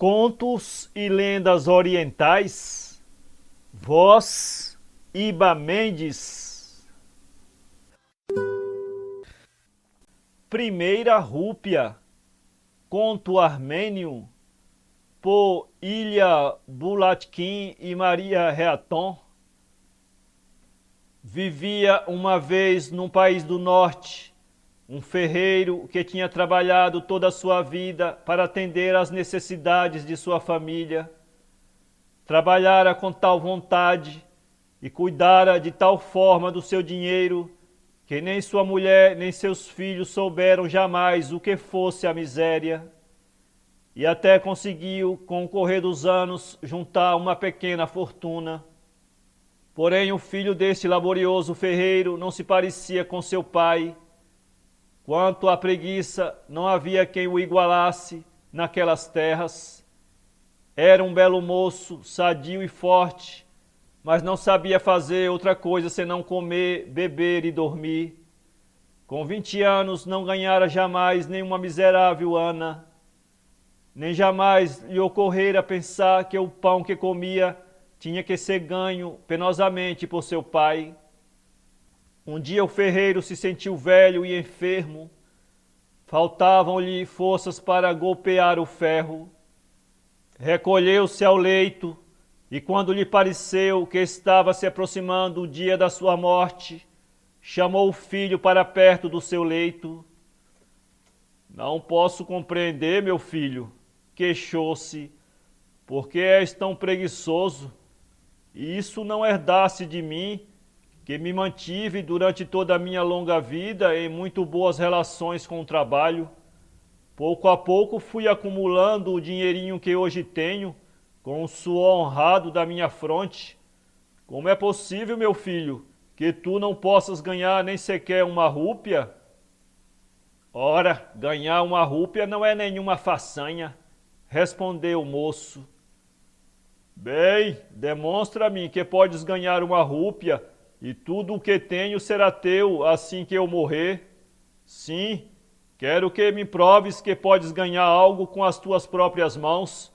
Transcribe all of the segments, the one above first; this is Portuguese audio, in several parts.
Contos e lendas orientais. Voz Iba Mendes. Primeira Rúpia. Conto armênio por Ilya Bulatkin e Maria Reaton. Vivia uma vez num país do norte um ferreiro que tinha trabalhado toda a sua vida para atender às necessidades de sua família. Trabalhara com tal vontade e cuidara de tal forma do seu dinheiro que nem sua mulher nem seus filhos souberam jamais o que fosse a miséria. E até conseguiu, com o correr dos anos, juntar uma pequena fortuna. Porém, o filho deste laborioso ferreiro não se parecia com seu pai. Quanto à preguiça, não havia quem o igualasse naquelas terras. Era um belo moço, sadio e forte, mas não sabia fazer outra coisa senão comer, beber e dormir. Com 20 anos não ganhara jamais nenhuma miserável ana, nem jamais lhe ocorrera pensar que o pão que comia tinha que ser ganho penosamente por seu pai. Um dia o ferreiro se sentiu velho e enfermo. Faltavam-lhe forças para golpear o ferro. Recolheu-se ao leito e, quando lhe pareceu que estava se aproximando o dia da sua morte, chamou o filho para perto do seu leito. "Não posso compreender, meu filho", queixou-se, "por que és tão preguiçoso? E isso não herdaste de mim, que me mantive durante toda a minha longa vida em muito boas relações com o trabalho. Pouco a pouco fui acumulando o dinheirinho que hoje tenho, com o suor honrado da minha fronte. Como é possível, meu filho, que tu não possas ganhar nem sequer uma rúpia?" "Ora, ganhar uma rúpia não é nenhuma façanha", respondeu o moço. "Bem, demonstra-me que podes ganhar uma rúpia, e tudo o que tenho será teu assim que eu morrer. Sim, quero que me proves que podes ganhar algo com as tuas próprias mãos.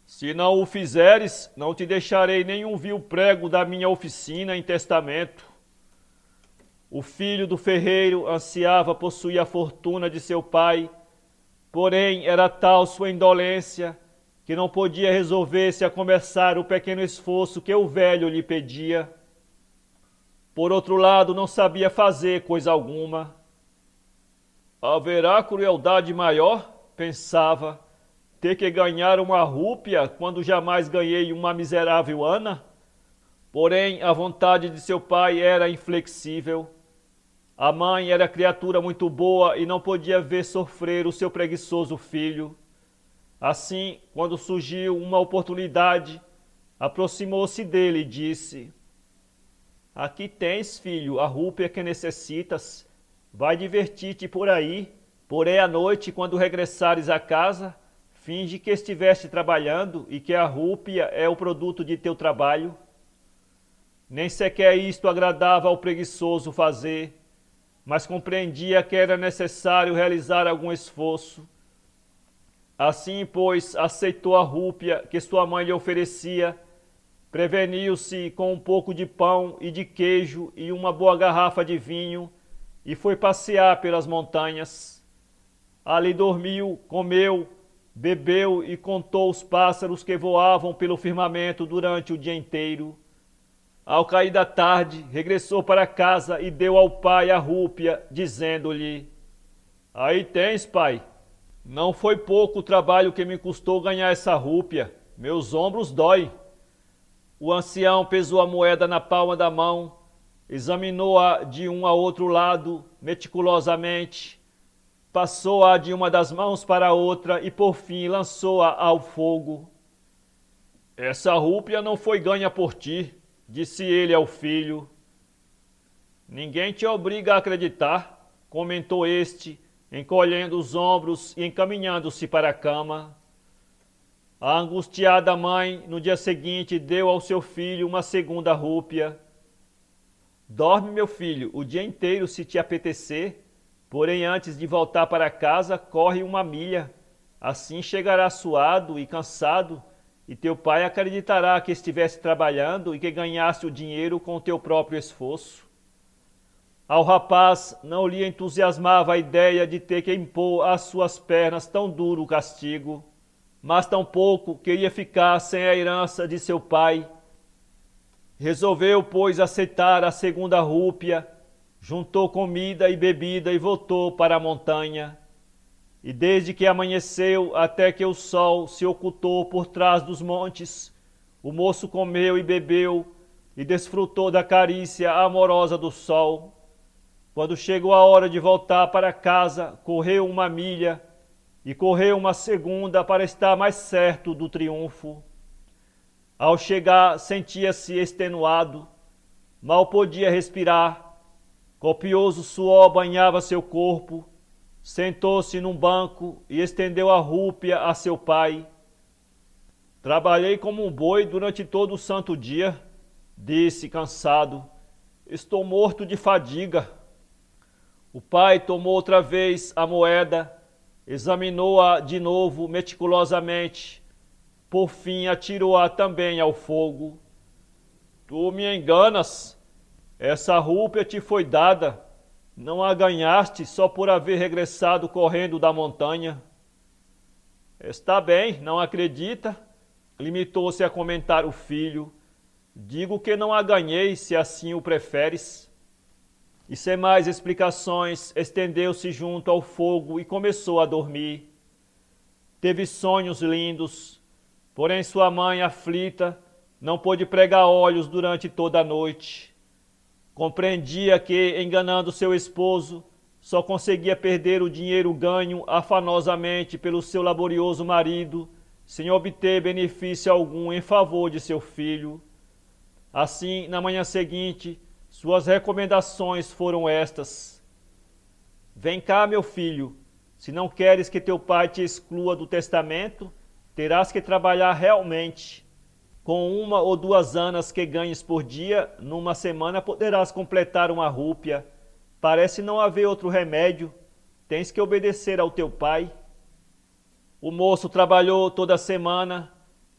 Se não o fizeres, não te deixarei nenhum vil prego da minha oficina em testamento." O filho do ferreiro ansiava possuir a fortuna de seu pai, porém era tal sua indolência que não podia resolver-se a começar o pequeno esforço que o velho lhe pedia. Por outro lado, não sabia fazer coisa alguma. "Haverá crueldade maior", pensava, "ter que ganhar uma rúpia quando jamais ganhei uma miserável ana?" Porém, a vontade de seu pai era inflexível. A mãe era criatura muito boa e não podia ver sofrer o seu preguiçoso filho. Assim, quando surgiu uma oportunidade, aproximou-se dele e disse: "Aqui tens, filho, a rúpia que necessitas. Vai divertir-te por aí. Porém, à noite, quando regressares a casa, finge que estiveste trabalhando e que a rúpia é o produto de teu trabalho." Nem sequer isto agradava ao preguiçoso fazer, mas compreendia que era necessário realizar algum esforço. Assim, pois, aceitou a rúpia que sua mãe lhe oferecia, preveniu-se com um pouco de pão e de queijo e uma boa garrafa de vinho e foi passear pelas montanhas. Ali dormiu, comeu, bebeu e contou os pássaros que voavam pelo firmamento durante o dia inteiro. Ao cair da tarde, regressou para casa e deu ao pai a rúpia, dizendo-lhe: "Aí tens, pai. Não foi pouco o trabalho que me custou ganhar essa rúpia. Meus ombros doem." O ancião pesou a moeda na palma da mão, examinou-a de um a outro lado meticulosamente, passou-a de uma das mãos para a outra e por fim lançou-a ao fogo. "Essa rúpia não foi ganha por ti", disse ele ao filho. "Ninguém te obriga a acreditar", comentou este, encolhendo os ombros e encaminhando-se para a cama. A angustiada mãe, no dia seguinte, deu ao seu filho uma segunda rúpia. "Dorme, meu filho, o dia inteiro se te apetecer, porém antes de voltar para casa, corre uma milha. Assim chegará suado e cansado, e teu pai acreditará que estivesse trabalhando e que ganhasse o dinheiro com o teu próprio esforço. Ao rapaz não lhe entusiasmava a ideia de ter que impor às suas pernas tão duro castigo, mas tampouco queria ficar sem a herança de seu pai. Resolveu, pois, aceitar a segunda rúpia, juntou comida e bebida e voltou para a montanha. E desde que amanheceu até que o sol se ocultou por trás dos montes, o moço comeu e bebeu e desfrutou da carícia amorosa do sol. Quando chegou a hora de voltar para casa, correu 1 milha e correu uma segunda para estar mais certo do triunfo. Ao chegar, sentia-se extenuado, mal podia respirar, copioso suor banhava seu corpo. Sentou-se num banco e estendeu a rúpia a seu pai. Trabalhei como um boi durante todo o santo dia, disse cansado. Estou morto de fadiga. O pai tomou outra vez a moeda, examinou-a de novo meticulosamente, por fim atirou-a também ao fogo. Tu me enganas, essa rúpia te foi dada, não a ganhaste só por haver regressado correndo da montanha. Está bem, não acredita? Limitou-se a comentar o filho. Digo que não a ganhei, se assim o preferes. E sem mais explicações, estendeu-se junto ao fogo e começou a dormir. Teve sonhos lindos, porém sua mãe, aflita, não pôde pregar olhos durante toda a noite. Compreendia que, enganando seu esposo, só conseguia perder o dinheiro ganho afanosamente pelo seu laborioso marido, sem obter benefício algum em favor de seu filho. Assim, na manhã seguinte, suas recomendações foram estas: Vem cá, meu filho, se não queres que teu pai te exclua do testamento, terás que trabalhar realmente. Com 1 ou 2 anas que ganhes por dia, numa semana poderás completar 1 rúpia. Parece não haver outro remédio. Tens que obedecer ao teu pai. O moço trabalhou toda a semana,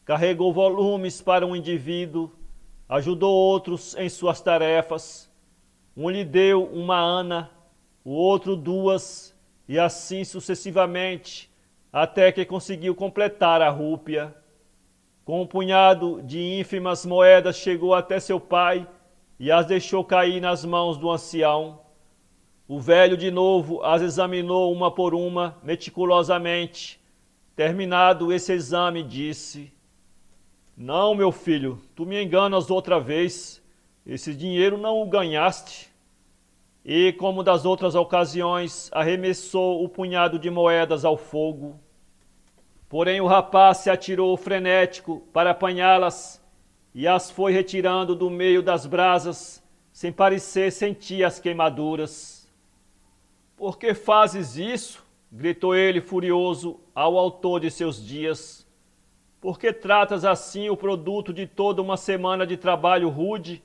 carregou volumes para um indivíduo, ajudou outros em suas tarefas. Um lhe deu 1 ana, o outro 2, e assim sucessivamente, até que conseguiu completar a rúpia. Com um punhado de ínfimas moedas chegou até seu pai e as deixou cair nas mãos do ancião. O velho de novo as examinou uma por uma, meticulosamente. Terminado esse exame, disse: Não, meu filho, tu me enganas outra vez. Esse dinheiro não o ganhaste. E, como das outras ocasiões, arremessou o punhado de moedas ao fogo. Porém o rapaz se atirou frenético para apanhá-las e as foi retirando do meio das brasas, sem parecer sentir as queimaduras. Por que fazes isso? Gritou ele furioso ao autor de seus dias. Por que tratas assim o produto de toda uma semana de trabalho rude,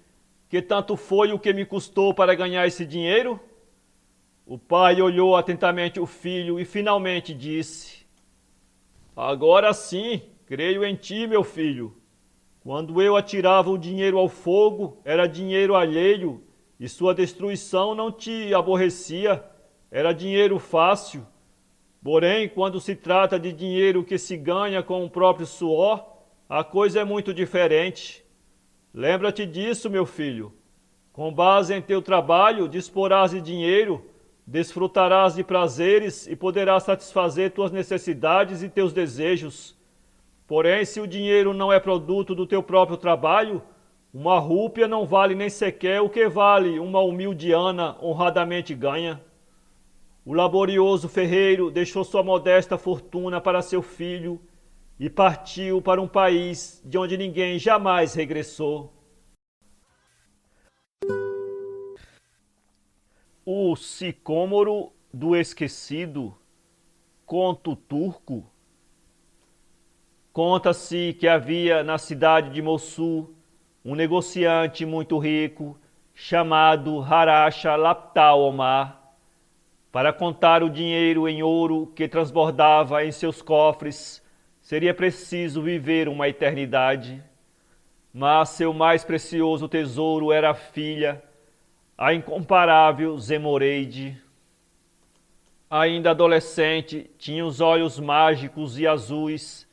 que tanto foi o que me custou para ganhar esse dinheiro? O pai olhou atentamente o filho e finalmente disse: Agora sim, creio em ti, meu filho. Quando eu atirava o dinheiro ao fogo, era dinheiro alheio, e sua destruição não te aborrecia, era dinheiro fácil. Porém, quando se trata de dinheiro que se ganha com o próprio suor, a coisa é muito diferente. Lembra-te disso, meu filho. Com base em teu trabalho, disporás de dinheiro, desfrutarás de prazeres e poderás satisfazer tuas necessidades e teus desejos. Porém, se o dinheiro não é produto do teu próprio trabalho, 1 rúpia não vale nem sequer o que vale 1 humilde ana honradamente ganha. O laborioso ferreiro deixou sua modesta fortuna para seu filho e partiu para um país de onde ninguém jamais regressou. O Sicômoro do Esquecido, conto turco. Conta-se que havia na cidade de Mossul um negociante muito rico chamado Haracha Laptal Omar. Para contar o dinheiro em ouro que transbordava em seus cofres, seria preciso viver uma eternidade. Mas seu mais precioso tesouro era a filha, a incomparável Zemoreide. Ainda adolescente, tinha os olhos mágicos e azuis,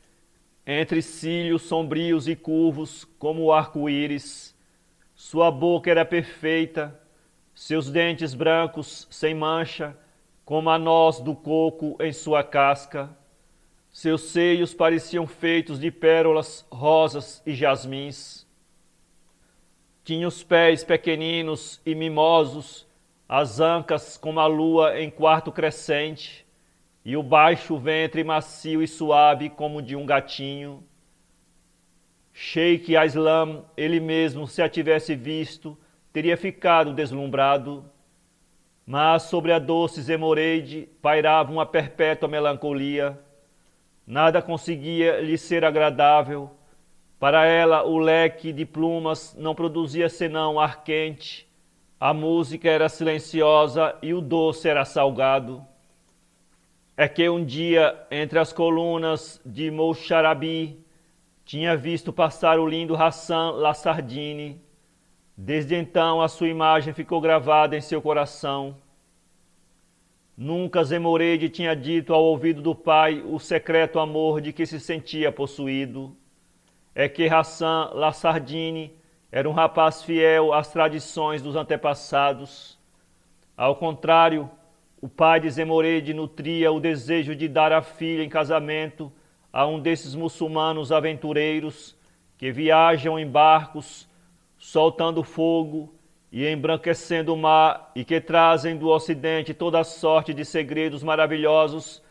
entre cílios sombrios e curvos como o arco-íris. Sua boca era perfeita, seus dentes brancos sem mancha, como a noz do coco em sua casca. Seus seios pareciam feitos de pérolas, rosas e jasmins. Tinha os pés pequeninos e mimosos, as ancas como a lua em quarto crescente, e o baixo ventre macio e suave como de um gatinho. Sheik Islam, ele mesmo, se a tivesse visto, teria ficado deslumbrado. Mas sobre a doce Zemoreide pairava uma perpétua melancolia. Nada conseguia lhe ser agradável. Para ela, o leque de plumas não produzia senão ar quente. A música era silenciosa e o doce era salgado. É que um dia, entre as colunas de Moucharabi, tinha visto passar o lindo Hassan Lassardine. Desde então, a sua imagem ficou gravada em seu coração. Nunca Zemoreide tinha dito ao ouvido do pai o secreto amor de que se sentia possuído. É que Hassan Lassardine era um rapaz fiel às tradições dos antepassados. Ao contrário, o pai de Zemoreide nutria o desejo de dar a filha em casamento a um desses muçulmanos aventureiros que viajam em barcos, soltando fogo e embranquecendo o mar, e que trazem do ocidente toda sorte de segredos maravilhosos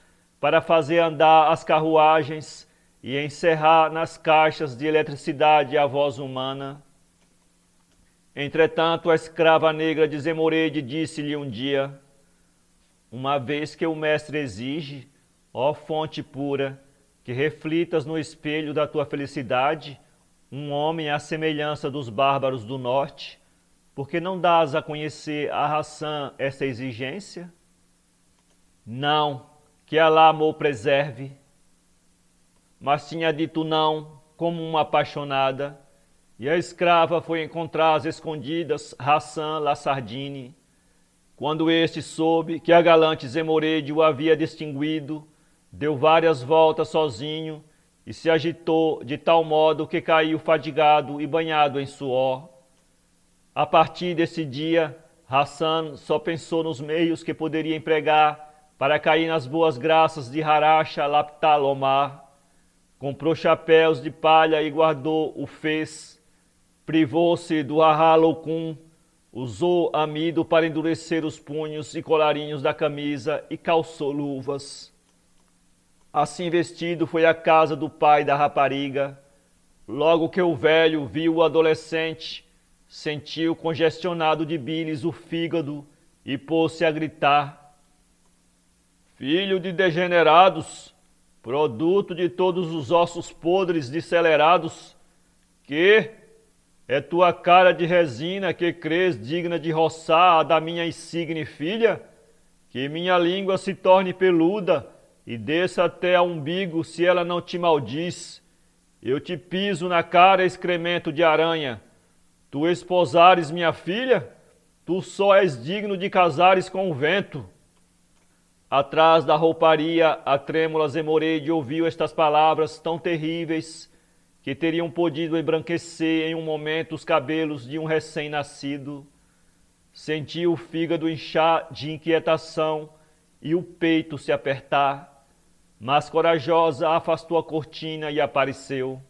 para fazer andar as carruagens e encerrar nas caixas de eletricidade a voz humana. Entretanto, a escrava negra de Zemoreide disse-lhe um dia: uma vez que o mestre exige, ó fonte pura, que reflitas no espelho da tua felicidade um homem à semelhança dos bárbaros do norte, por que não dás a conhecer a Hassan essa exigência? Não, que Alá mo preserve. Mas tinha dito não como uma apaixonada, e a escrava foi encontrar às escondidas Hassan Lassardine. Quando este soube que a galante Zemoreide o havia distinguido, deu várias voltas sozinho e se agitou de tal modo que caiu fadigado e banhado em suor. A partir desse dia, Hassan só pensou nos meios que poderia empregar para cair nas boas graças de Haracha Laptal Omar. Comprou chapéus de palha e guardou o fez. Privou-se do Ahalokun, usou amido para endurecer os punhos e colarinhos da camisa e calçou luvas. Assim vestido foi à casa do pai da rapariga. Logo que o velho viu o adolescente, sentiu congestionado de bilis o fígado e pôs-se a gritar: filho de degenerados, produto de todos os ossos podres discelerados, que é tua cara de resina que crês digna de roçar a da minha insigne filha? Que minha língua se torne peluda e desça até ao umbigo se ela não te maldiz. Eu te piso na cara excremento de aranha. Tu esposares minha filha? Tu só és digno de casares com o vento. Atrás da rouparia, a trêmula Zemoreide ouviu estas palavras tão terríveis que teriam podido embranquecer em um momento os cabelos de um recém-nascido. Sentiu o fígado inchar de inquietação e o peito se apertar, mas corajosa afastou a cortina e apareceu.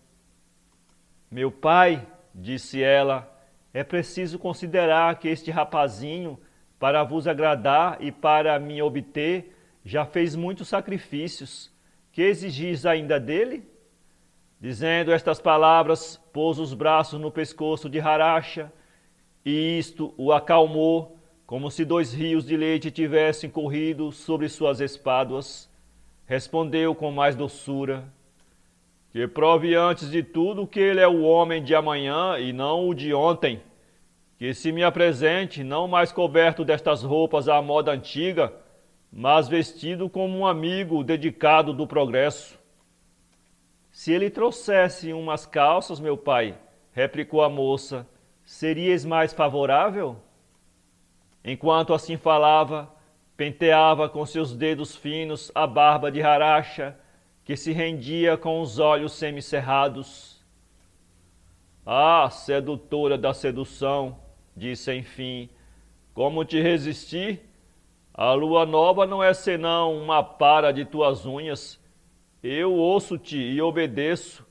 Meu pai, disse ela, é preciso considerar que este rapazinho, para vos agradar e para me obter, já fez muitos sacrifícios. Que exigis ainda dele? Dizendo estas palavras, pôs os braços no pescoço de Haracha, e isto o acalmou, como se 2 rios de leite tivessem corrido sobre suas espáduas. Respondeu com mais doçura: que prove antes de tudo que ele é o homem de amanhã e não o de ontem. Que se me apresente, não mais coberto destas roupas à moda antiga, mas vestido como um amigo dedicado do progresso. Se ele trouxesse umas calças, meu pai, replicou a moça, serias mais favorável? Enquanto assim falava, penteava com seus dedos finos a barba de Haracha, que se rendia com os olhos semicerrados. Ah, sedutora da sedução, disse enfim, como te resisti? A lua nova não é senão uma para de tuas unhas. Eu ouço-te e obedeço.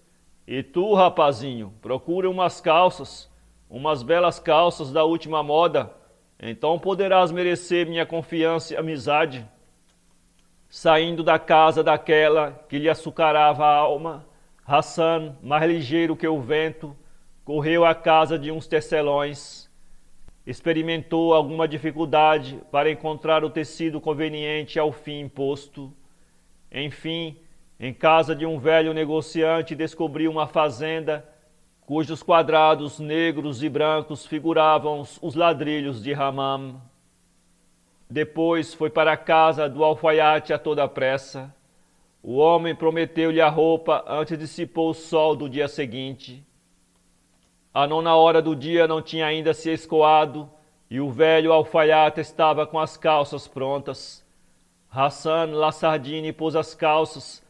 E tu, rapazinho, procura umas calças, umas belas calças da última moda. Então poderás merecer minha confiança e amizade. Saindo da casa daquela que lhe açucarava a alma, Hassan, mais ligeiro que o vento, correu à casa de uns tecelões. Experimentou alguma dificuldade para encontrar o tecido conveniente ao fim imposto. Enfim, em casa de um velho negociante, descobriu uma fazenda cujos quadrados negros e brancos figuravam os ladrilhos de Hammam. Depois foi para a casa do alfaiate a toda pressa. O homem prometeu-lhe a roupa antes de se pôr o sol do dia seguinte. A 9ª do dia não tinha ainda se escoado e o velho alfaiate estava com as calças prontas. Hassan Lassardine pôs as calças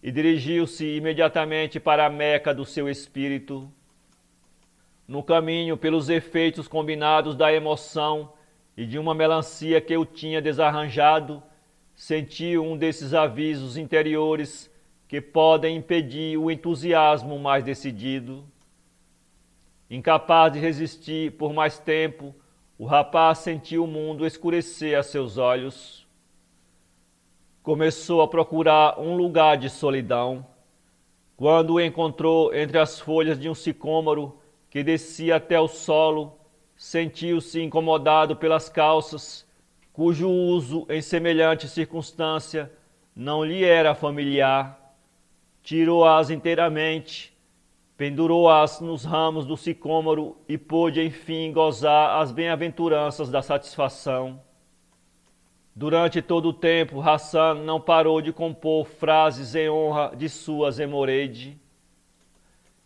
e dirigiu-se imediatamente para a Meca do seu espírito. No caminho, pelos efeitos combinados da emoção e de uma melancia que o tinha desarranjado, sentiu um desses avisos interiores que podem impedir o entusiasmo mais decidido. Incapaz de resistir por mais tempo, o rapaz sentiu o mundo escurecer a seus olhos. Começou a procurar um lugar de solidão. Quando o encontrou entre as folhas de um sicômoro que descia até o solo, sentiu-se incomodado pelas calças, cujo uso em semelhante circunstância não lhe era familiar. Tirou-as inteiramente, pendurou-as nos ramos do sicômoro e pôde enfim gozar as bem-aventuranças da satisfação. Durante todo o tempo, Hassan não parou de compor frases em honra de sua Zemoreide.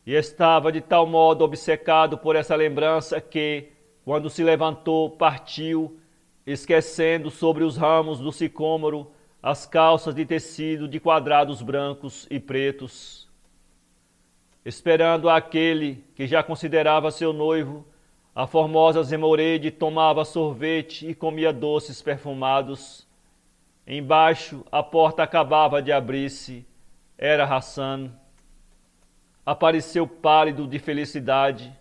E estava de tal modo obcecado por essa lembrança que, quando se levantou, partiu, esquecendo sobre os ramos do sicômoro as calças de tecido de quadrados brancos e pretos. Esperando aquele que já considerava seu noivo, a formosa Zemoreide tomava sorvete e comia doces perfumados. Embaixo, a porta acabava de abrir-se. Era Hassan. Apareceu pálido de felicidade,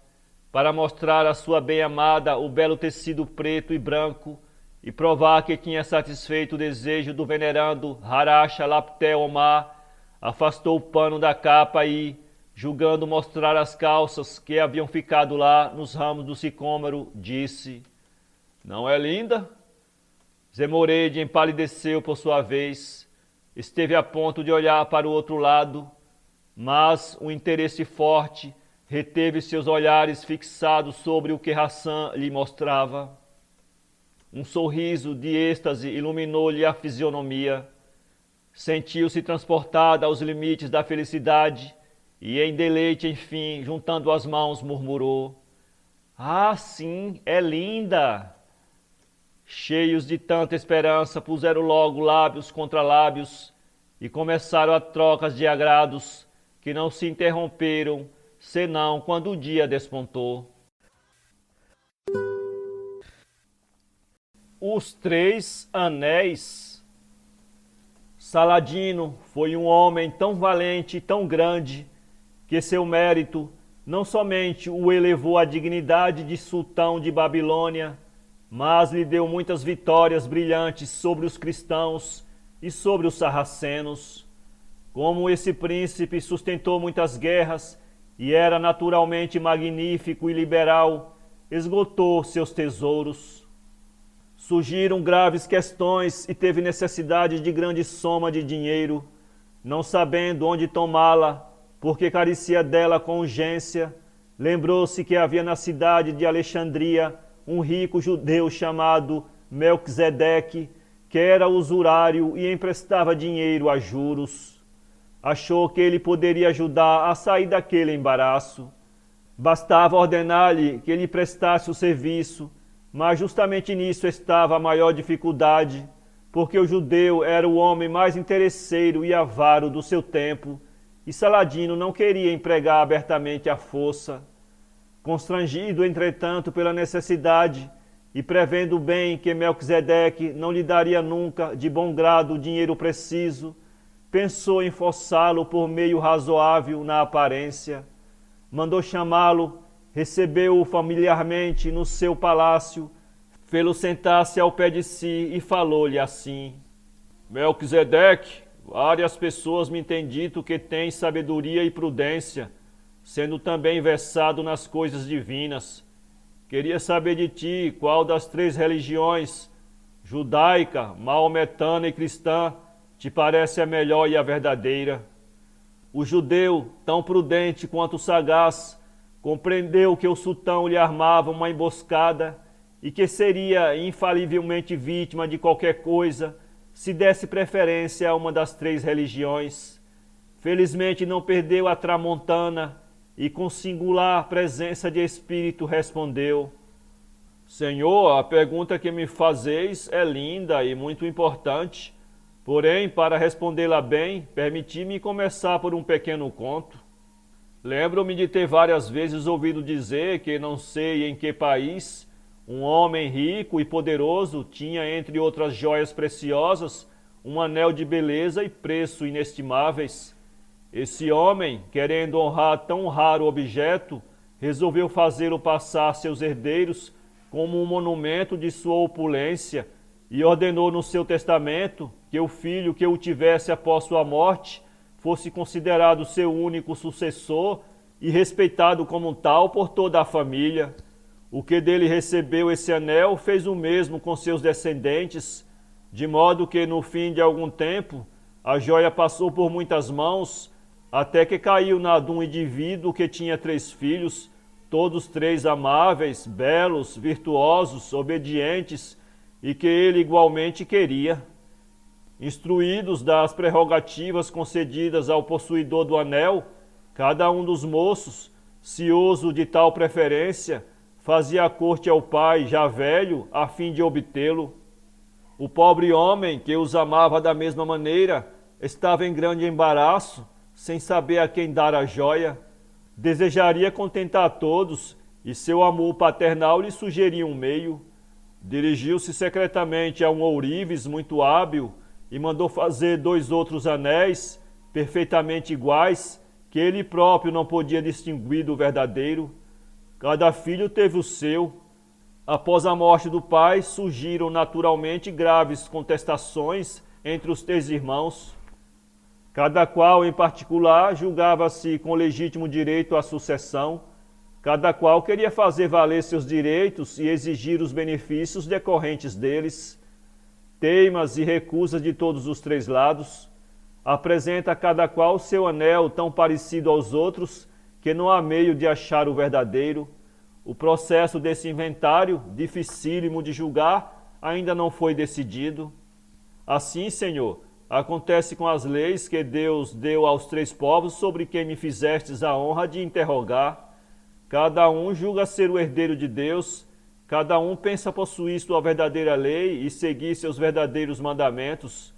para mostrar à sua bem-amada o belo tecido preto e branco e provar que tinha satisfeito o desejo do venerando Haracha Laptel Omar, afastou o pano da capa e, julgando mostrar as calças que haviam ficado lá nos ramos do sicômoro, disse: "Não é linda?" Zemoreide empalideceu por sua vez, esteve a ponto de olhar para o outro lado, mas um interesse forte reteve seus olhares fixados sobre o que Hassan lhe mostrava. Um sorriso de êxtase iluminou-lhe a fisionomia. Sentiu-se transportada aos limites da felicidade e, em deleite, enfim, juntando as mãos, murmurou: "Ah, sim, é linda!" Cheios de tanta esperança, puseram logo lábios contra lábios e começaram a trocas de agrados que não se interromperam, senão quando o dia despontou. Os 3 anéis. Saladino foi um homem tão valente e tão grande que seu mérito não somente o elevou à dignidade de sultão de Babilônia, mas lhe deu muitas vitórias brilhantes sobre os cristãos e sobre os sarracenos. Como esse príncipe sustentou muitas guerras e era naturalmente magnífico e liberal, esgotou seus tesouros. Surgiram graves questões e teve necessidade de grande soma de dinheiro. Não sabendo onde tomá-la, porque carecia dela com urgência, lembrou-se que havia na cidade de Alexandria um rico judeu chamado Melquisedeque, que era usurário e emprestava dinheiro a juros. Achou que ele poderia ajudar a sair daquele embaraço. Bastava ordenar-lhe que lhe prestasse o serviço, mas justamente nisso estava a maior dificuldade, porque o judeu era o homem mais interesseiro e avaro do seu tempo, e Saladino não queria empregar abertamente a força. Constrangido, entretanto, pela necessidade, e prevendo bem que Melquisedeque não lhe daria nunca de bom grado o dinheiro preciso, pensou em forçá-lo por meio razoável na aparência. Mandou chamá-lo, recebeu-o familiarmente no seu palácio, fê-lo sentar-se ao pé de si e falou-lhe assim: Melquisedeque, várias pessoas me têm dito que tens sabedoria e prudência, sendo também versado nas coisas divinas. Queria saber de ti qual das três religiões, judaica, maometana e cristã, te parece a melhor e a verdadeira. O judeu, tão prudente quanto sagaz, compreendeu que o sultão lhe armava uma emboscada e que seria infalivelmente vítima de qualquer coisa se desse preferência a uma das três religiões. Felizmente não perdeu a tramontana e com singular presença de espírito respondeu: Senhor, a pergunta que me fazeis é linda e muito importante, porém, para respondê-la bem, permiti-me começar por um pequeno conto. Lembro-me de ter várias vezes ouvido dizer que não sei em que país um homem rico e poderoso tinha, entre outras joias preciosas, um anel de beleza e preço inestimáveis. Esse homem, querendo honrar tão raro objeto, resolveu fazê-lo passar a seus herdeiros como um monumento de sua opulência e ordenou no seu testamento que o filho que o tivesse após sua morte fosse considerado seu único sucessor e respeitado como tal por toda a família. O que dele recebeu esse anel fez o mesmo com seus descendentes, de modo que no fim de algum tempo a joia passou por muitas mãos, até que caiu na de um indivíduo que tinha 3 filhos, todos 3 amáveis, belos, virtuosos, obedientes, e que ele igualmente queria. Instruídos das prerrogativas concedidas ao possuidor do anel, cada um dos moços, cioso de tal preferência, fazia a corte ao pai, já velho, a fim de obtê-lo. O pobre homem, que os amava da mesma maneira, estava em grande embaraço, sem saber a quem dar a joia. Desejaria contentar a todos, e seu amor paternal lhe sugeria um meio. Dirigiu-se secretamente a um ourives muito hábil e mandou fazer 2 outros anéis, perfeitamente iguais, que ele próprio não podia distinguir do verdadeiro. Cada filho teve o seu. Após a morte do pai, surgiram naturalmente graves contestações entre os 3 irmãos. Cada qual, em particular, julgava-se com legítimo direito à sucessão. Cada qual queria fazer valer seus direitos e exigir os benefícios decorrentes deles. Teimas e recusas de todos os 3 lados. Apresenta cada qual seu anel tão parecido aos outros que não há meio de achar o verdadeiro. O processo desse inventário, dificílimo de julgar, ainda não foi decidido. Assim, Senhor, acontece com as leis que Deus deu aos 3 povos sobre quem me fizestes a honra de interrogar. Cada um julga ser o herdeiro de Deus, cada um pensa possuir sua verdadeira lei e seguir seus verdadeiros mandamentos.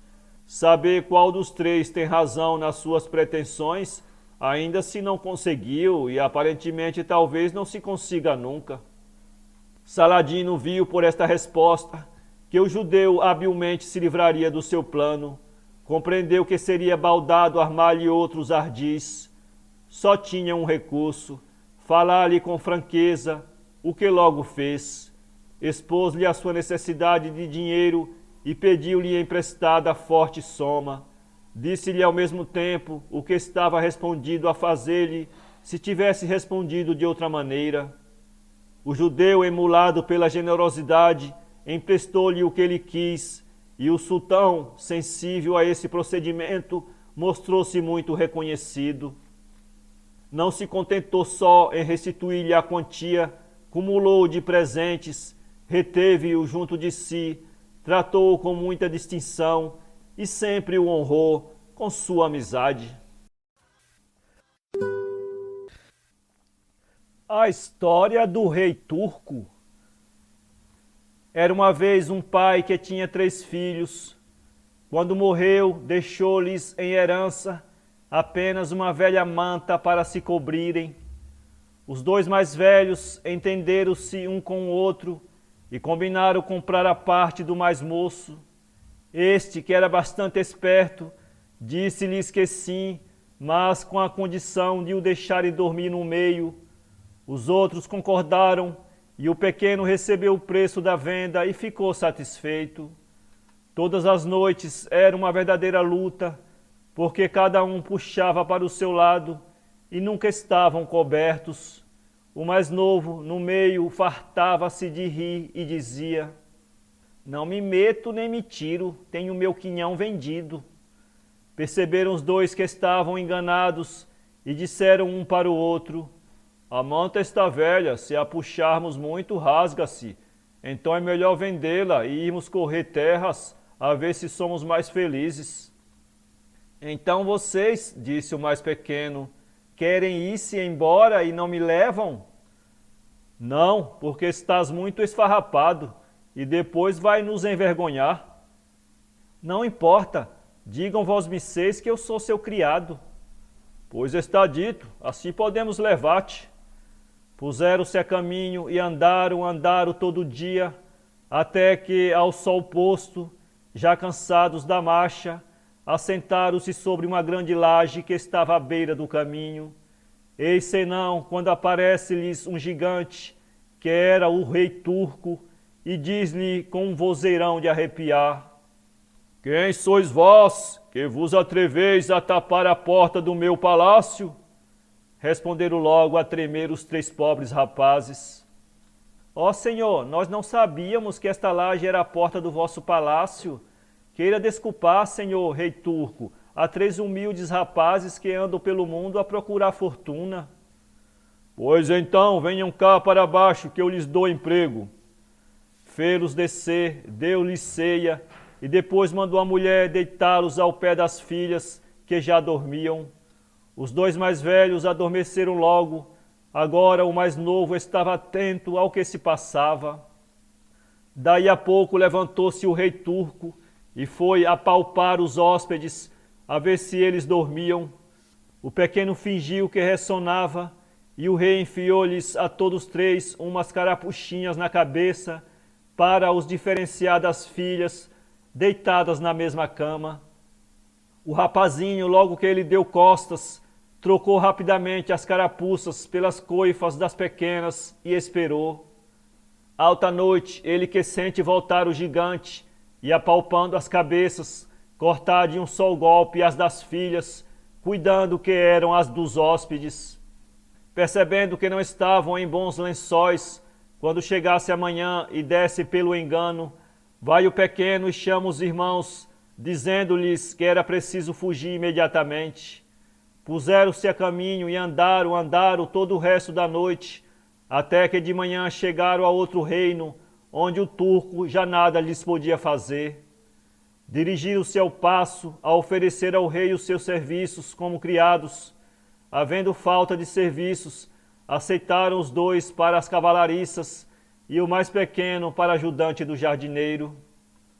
Saber qual dos 3 tem razão nas suas pretensões, ainda se não conseguiu e aparentemente talvez não se consiga nunca. Saladino viu por esta resposta que o judeu habilmente se livraria do seu plano. Compreendeu que seria baldado armar-lhe outros ardis. Só tinha um recurso: falar-lhe com franqueza, o que logo fez. Expôs-lhe a sua necessidade de dinheiro e pediu-lhe emprestada forte soma. Disse-lhe ao mesmo tempo o que estava respondido a fazer-lhe se tivesse respondido de outra maneira. O judeu, emulado pela generosidade, emprestou-lhe o que ele quis, e o sultão, sensível a esse procedimento, mostrou-se muito reconhecido. Não se contentou só em restituir-lhe a quantia, cumulou de presentes, reteve-o junto de si, tratou-o com muita distinção e sempre o honrou com sua amizade. A história do rei turco. Era uma vez um pai que tinha 3 filhos. Quando morreu, deixou-lhes em herança apenas uma velha manta para se cobrirem. Os 2 mais velhos entenderam-se um com o outro e combinaram comprar a parte do mais moço. Este, que era bastante esperto, disse-lhes que sim, mas com a condição de o deixarem dormir no meio. Os outros concordaram e o pequeno recebeu o preço da venda e ficou satisfeito. Todas as noites era uma verdadeira luta, porque cada um puxava para o seu lado e nunca estavam cobertos. O mais novo, no meio, fartava-se de rir e dizia: "Não me meto nem me tiro, tenho meu quinhão vendido." Perceberam os 2 que estavam enganados e disseram um para o outro: "A manta está velha, se a puxarmos muito rasga-se. Então é melhor vendê-la e irmos correr terras a ver se somos mais felizes." "Então vocês," disse o mais pequeno, "querem ir-se embora e não me levam?" "Não, porque estás muito esfarrapado e depois vai nos envergonhar." "Não importa, digam vosmeceis que eu sou seu criado." "Pois está dito, assim podemos levar-te." Puseram-se a caminho e andaram todo dia, até que, ao sol posto, já cansados da marcha, assentaram-se sobre uma grande laje que estava à beira do caminho. Eis senão, quando aparece-lhes um gigante, que era o rei turco, e diz-lhe com um vozeirão de arrepiar: "Quem sois vós, que vos atreveis a tapar a porta do meu palácio?" Responderam logo a tremer os 3 pobres rapazes: "Ó Senhor, nós não sabíamos que esta laje era a porta do vosso palácio. Queira desculpar, Senhor, rei turco, a 3 humildes rapazes que andam pelo mundo a procurar fortuna." "Pois então, venham cá para baixo, que eu lhes dou emprego." Fê-los descer, deu-lhes ceia, e depois mandou a mulher deitá-los ao pé das filhas, que já dormiam. Os 2 mais velhos adormeceram logo. Agora o mais novo estava atento ao que se passava. Daí a pouco levantou-se o rei turco e foi apalpar os hóspedes, a ver se eles dormiam. O pequeno fingiu que ressonava, e o rei enfiou-lhes a todos 3 umas carapuchinhas na cabeça, para os diferenciar das filhas, deitadas na mesma cama. O rapazinho, logo que ele deu costas, trocou rapidamente as carapuças pelas coifas das pequenas e esperou. Alta noite, ele que sente voltar o gigante, e apalpando as cabeças, cortar de um só golpe as das filhas, cuidando que eram as dos hóspedes. Percebendo que não estavam em bons lençóis, quando chegasse amanhã e desse pelo engano, vai o pequeno e chama os irmãos, dizendo-lhes que era preciso fugir imediatamente. Puseram-se a caminho e andaram todo o resto da noite, até que de manhã chegaram a outro reino, onde o turco já nada lhes podia fazer. Dirigiram-se ao paço a oferecer ao rei os seus serviços como criados. Havendo falta de serviços, aceitaram os 2 para as cavalariças e o mais pequeno para ajudante do jardineiro.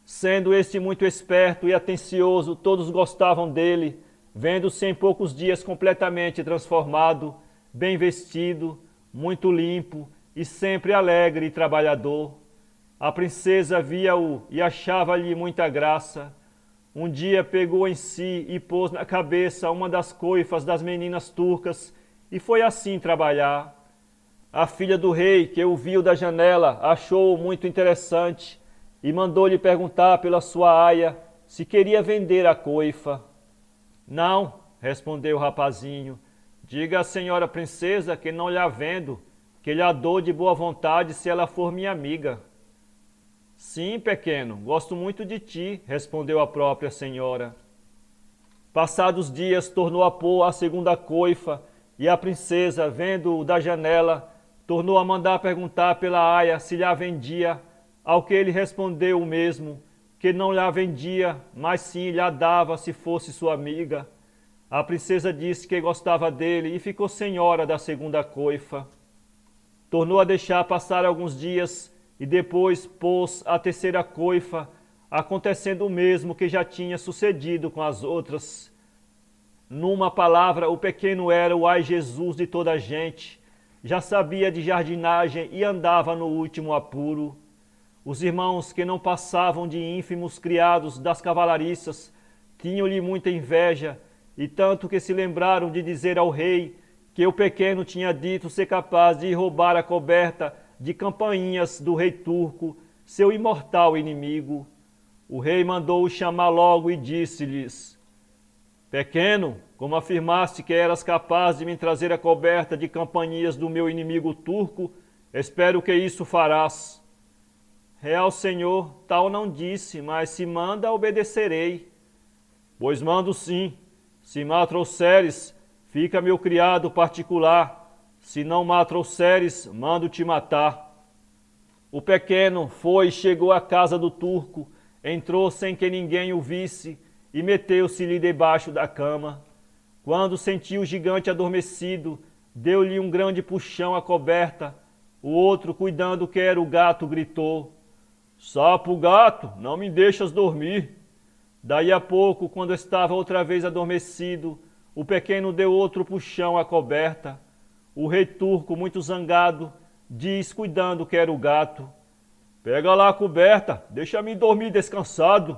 Sendo este muito esperto e atencioso, todos gostavam dele, vendo-se em poucos dias completamente transformado, bem vestido, muito limpo e sempre alegre e trabalhador. A princesa via-o e achava-lhe muita graça. Um dia pegou em si e pôs na cabeça uma das coifas das meninas turcas e foi assim trabalhar. A filha do rei, que o viu da janela, achou-o muito interessante e mandou-lhe perguntar pela sua aia se queria vender a coifa. "Não", respondeu o rapazinho, "diga à senhora princesa que não lhe a vendo, que lhe a dou de boa vontade se ela for minha amiga." "Sim, pequeno, gosto muito de ti", respondeu a própria senhora. Passados dias, tornou a pôr a segunda coifa, e a princesa, vendo-o da janela, tornou a mandar perguntar pela aia se lhe a vendia, ao que ele respondeu o mesmo, que não lhe a vendia, mas sim lhe a dava se fosse sua amiga. A princesa disse que gostava dele e ficou senhora da segunda coifa. Tornou a deixar passar alguns dias e depois pôs a terceira coifa, acontecendo o mesmo que já tinha sucedido com as outras. Numa palavra, o pequeno era o ai Jesus de toda a gente, já sabia de jardinagem e andava no último apuro. Os irmãos que não passavam de ínfimos criados das cavalariças tinham-lhe muita inveja, e tanto que se lembraram de dizer ao rei que o pequeno tinha dito ser capaz de roubar a coberta de campainhas do rei turco, seu imortal inimigo. O rei mandou-o chamar logo e disse-lhes: Pequeno, como afirmaste que eras capaz de me trazer a coberta de campainhas do meu inimigo turco, espero que isso farás. Real senhor, tal não disse, mas se manda, obedecerei. Pois mando sim. Se me trouxeres, fica meu criado particular. Se não me trouxeres, mando-te matar. O pequeno foi e chegou à casa do turco, entrou sem que ninguém o visse e meteu-se-lhe debaixo da cama. Quando sentiu o gigante adormecido, deu-lhe um grande puxão à coberta. O outro, cuidando que era o gato, gritou: Sapo gato, não me deixas dormir. Daí a pouco, quando estava outra vez adormecido, o pequeno deu outro puxão à coberta. O rei turco, muito zangado, diz, cuidando que era o gato: Pega lá a coberta, deixa-me dormir descansado.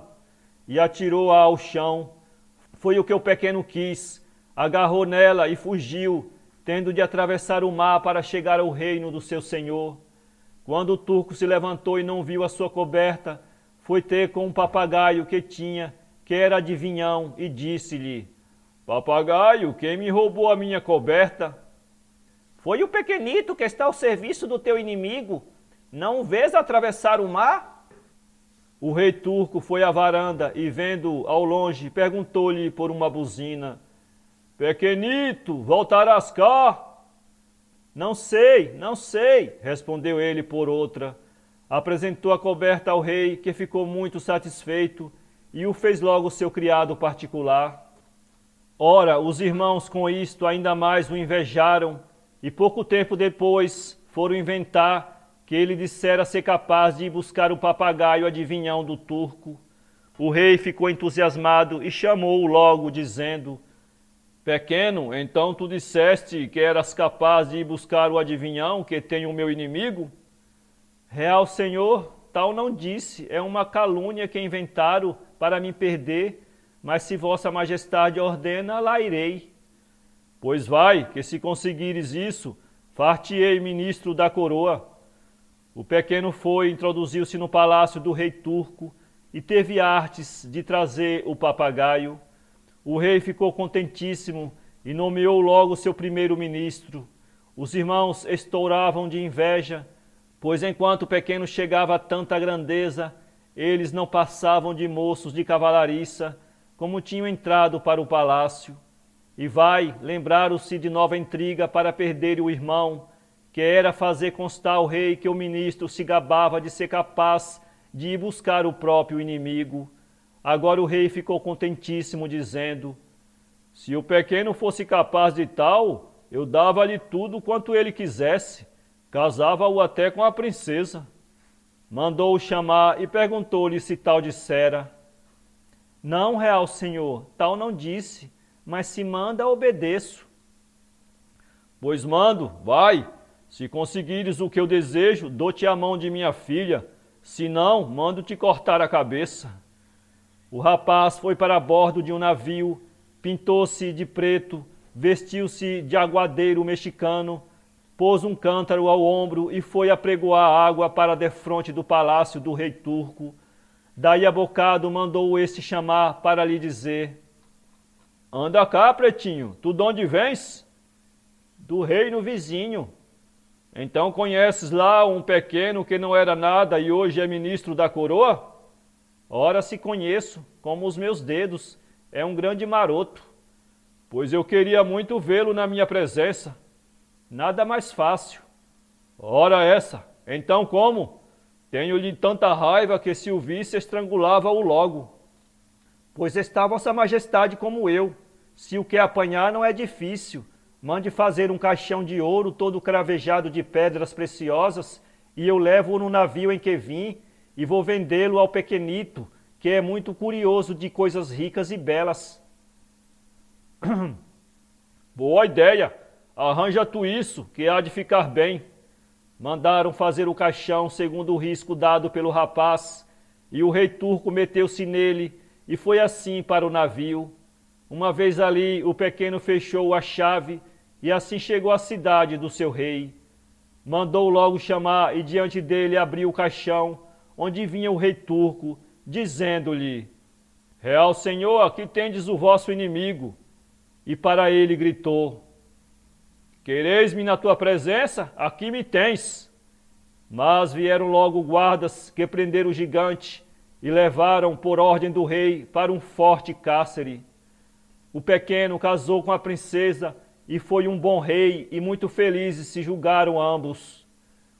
E atirou-a ao chão. Foi o que o pequeno quis. Agarrou nela e fugiu, tendo de atravessar o mar para chegar ao reino do seu senhor. Quando o turco se levantou e não viu a sua coberta, foi ter com um papagaio que tinha, que era adivinhão, e disse-lhe: Papagaio, quem me roubou a minha coberta? Foi o pequenito que está ao serviço do teu inimigo. Não o vês atravessar o mar? O rei turco foi à varanda e, vendo ao longe, perguntou-lhe por uma buzina: Pequenito, voltarás cá? Não sei, respondeu ele por outra. Apresentou a coberta ao rei, que ficou muito satisfeito e o fez logo seu criado particular. Ora, os irmãos com isto ainda mais o invejaram e pouco tempo depois foram inventar que ele dissera ser capaz de ir buscar o papagaio adivinhão do turco. O rei ficou entusiasmado e chamou-o logo, dizendo: Pequeno, então tu disseste que eras capaz de ir buscar o adivinhão que tem o meu inimigo? Real senhor, tal não disse, é uma calúnia que inventaram para me perder, mas se vossa majestade ordena, lá irei. Pois vai, que se conseguires isso, far-te-ei ministro da coroa. O pequeno foi, introduziu-se no palácio do rei turco e teve artes de trazer o papagaio. O rei ficou contentíssimo e nomeou logo seu primeiro-ministro. Os irmãos estouravam de inveja, pois enquanto o pequeno chegava a tanta grandeza, eles não passavam de moços de cavalariça, como tinham entrado para o palácio. E lembraram-se de nova intriga para perder o irmão, que era fazer constar ao rei que o ministro se gabava de ser capaz de ir buscar o próprio inimigo. Agora o rei ficou contentíssimo, dizendo: Se o pequeno fosse capaz de tal, eu dava-lhe tudo quanto ele quisesse, casava-o até com a princesa. Mandou-o chamar e perguntou-lhe se tal dissera. Não, real senhor, tal não disse, mas se manda, obedeço. Pois mando, vai. Se conseguires o que eu desejo, dou-te a mão de minha filha, se não, mando-te cortar a cabeça. O rapaz foi para bordo de um navio, pintou-se de preto, vestiu-se de aguadeiro mexicano, pôs um cântaro ao ombro e foi apregoar água para defronte do palácio do rei turco. Daí a bocado mandou este chamar para lhe dizer: Anda cá, pretinho, tu de onde vens? Do reino vizinho. Então conheces lá um pequeno que não era nada e hoje é ministro da coroa? Ora, se conheço, como os meus dedos, é um grande maroto. Pois eu queria muito vê-lo na minha presença. Nada mais fácil. Ora essa, então como? Tenho-lhe tanta raiva que se o visse estrangulava-o logo. Pois está vossa majestade como eu. Se o que apanhar não é difícil, mande fazer um caixão de ouro todo cravejado de pedras preciosas, e eu levo-o no navio em que vim, e vou vendê-lo ao pequenito, que é muito curioso de coisas ricas e belas. Boa ideia! Arranja tu isso, que há de ficar bem. Mandaram fazer o caixão segundo o risco dado pelo rapaz, e o rei turco meteu-se nele, e foi assim para o navio. Uma vez ali, o pequeno fechou a chave, e assim chegou à cidade do seu rei. Mandou logo chamar, e diante dele abriu o caixão, onde vinha o rei turco, dizendo-lhe: Real senhor, aqui tendes o vosso inimigo. E para ele gritou: Quereis-me na tua presença? Aqui me tens. Mas vieram logo guardas que prenderam o gigante e levaram por ordem do rei para um forte cárcere. O pequeno casou com a princesa e foi um bom rei, e muito felizes se julgaram ambos.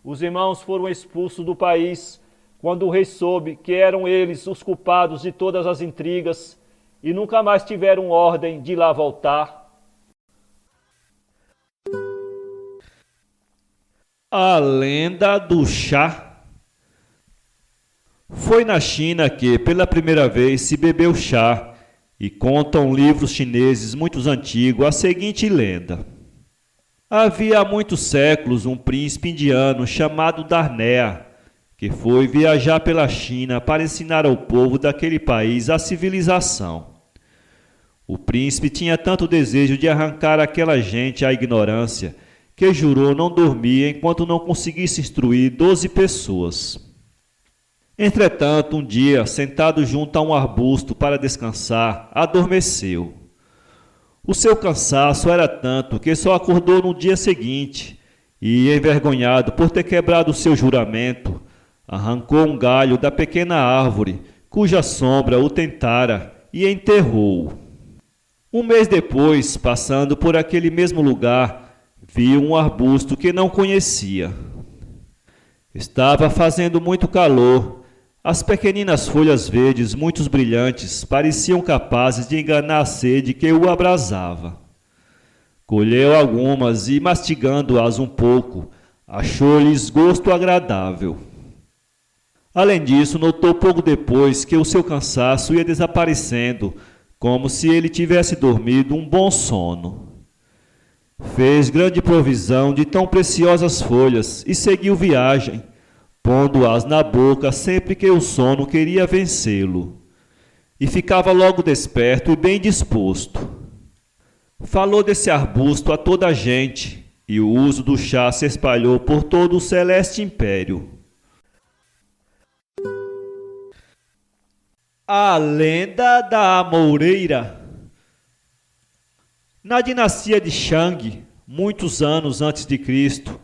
Os irmãos foram expulsos do país quando o rei soube que eram eles os culpados de todas as intrigas, e nunca mais tiveram ordem de lá voltar. A lenda do chá. Foi na China que, pela primeira vez, se bebeu chá, e contam livros chineses muito antigos a seguinte lenda. Havia há muitos séculos um príncipe indiano chamado Darnea, que foi viajar pela China para ensinar ao povo daquele país a civilização. O príncipe tinha tanto desejo de arrancar àquela gente a ignorância, que jurou não dormir enquanto não conseguisse instruir 12 pessoas. Entretanto, um dia, sentado junto a um arbusto para descansar, adormeceu. O seu cansaço era tanto que só acordou no dia seguinte e, envergonhado por ter quebrado o seu juramento, arrancou um galho da pequena árvore, cuja sombra o tentara, e enterrou-o. Um mês depois, passando por aquele mesmo lugar, viu um arbusto que não conhecia. Estava fazendo muito calor. As pequeninas folhas verdes, muito brilhantes, pareciam capazes de enganar a sede que o abrasava. Colheu algumas e, mastigando-as um pouco, achou-lhes gosto agradável. Além disso, notou pouco depois que o seu cansaço ia desaparecendo, como se ele tivesse dormido um bom sono. Fez grande provisão de tão preciosas folhas e seguiu viagem, pondo-as na boca sempre que o sono queria vencê-lo. E ficava logo desperto e bem disposto. Falou desse arbusto a toda a gente, e o uso do chá se espalhou por todo o celeste império. A lenda da Amoureira. Na dinastia de Shang, muitos anos antes de Cristo,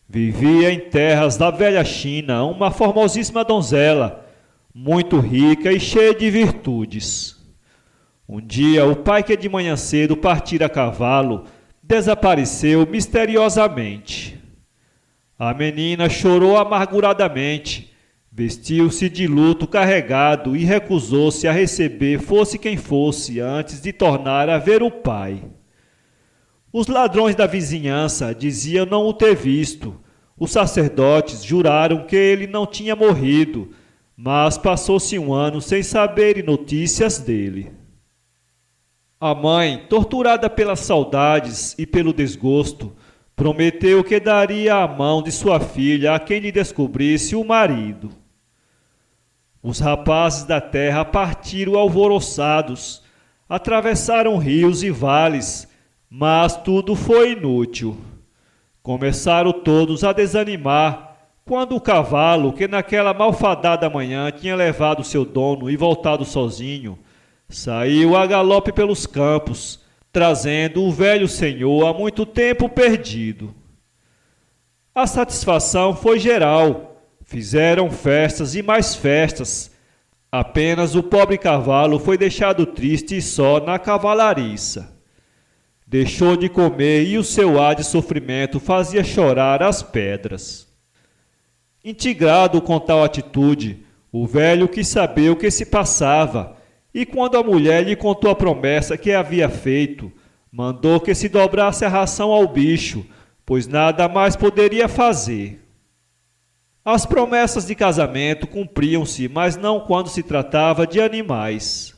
vivia em terras da velha China uma formosíssima donzela, muito rica e cheia de virtudes. Um dia, o pai, que de manhã cedo partira a cavalo, desapareceu misteriosamente. A menina chorou amarguradamente, vestiu-se de luto carregado e recusou-se a receber fosse quem fosse antes de tornar a ver o pai. Os ladrões da vizinhança diziam não o ter visto. Os sacerdotes juraram que ele não tinha morrido, mas passou-se um ano sem saberem notícias dele. A mãe, torturada pelas saudades e pelo desgosto, prometeu que daria a mão de sua filha a quem lhe descobrisse o marido. Os rapazes da terra partiram alvoroçados, atravessaram rios e vales, mas tudo foi inútil. Começaram todos a desanimar, quando o cavalo, que naquela malfadada manhã tinha levado seu dono e voltado sozinho, saiu a galope pelos campos, trazendo o velho senhor há muito tempo perdido. A satisfação foi geral, fizeram festas e mais festas. Apenas o pobre cavalo foi deixado triste e só na cavalariça. Deixou de comer e o seu ar de sofrimento fazia chorar as pedras. Intrigado com tal atitude, o velho quis saber o que se passava, e quando a mulher lhe contou a promessa que havia feito, mandou que se dobrasse a ração ao bicho, pois nada mais poderia fazer. As promessas de casamento cumpriam-se, mas não quando se tratava de animais.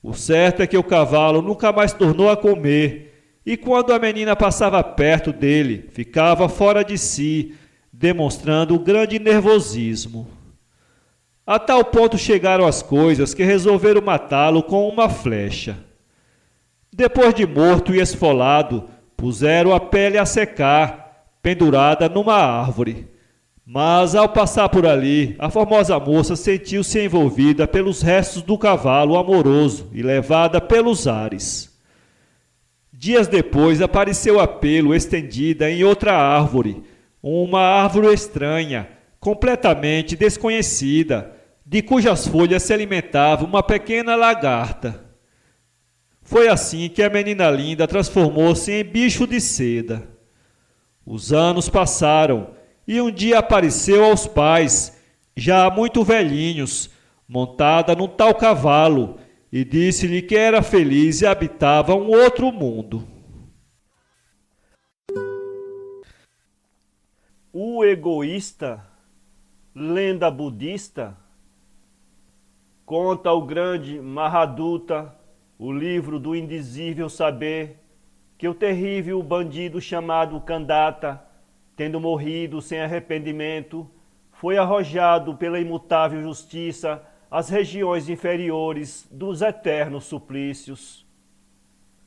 O certo é que o cavalo nunca mais tornou a comer, e quando a menina passava perto dele, ficava fora de si, demonstrando grande nervosismo. A tal ponto chegaram as coisas que resolveram matá-lo com uma flecha. Depois de morto e esfolado, puseram a pele a secar, pendurada numa árvore. Mas, ao passar por ali, a formosa moça sentiu-se envolvida pelos restos do cavalo amoroso e levada pelos ares. Dias depois apareceu a pelo estendida em outra árvore, uma árvore estranha, completamente desconhecida, de cujas folhas se alimentava uma pequena lagarta. Foi assim que a menina linda transformou-se em bicho de seda. Os anos passaram e um dia apareceu aos pais, já muito velhinhos, montada num tal cavalo, e disse-lhe que era feliz e habitava um outro mundo. O egoísta, lenda budista, conta o grande Mahaduta, o livro do indizível saber, que o terrível bandido chamado Kandata, tendo morrido sem arrependimento, foi arrojado pela imutável justiça às regiões inferiores dos eternos suplícios.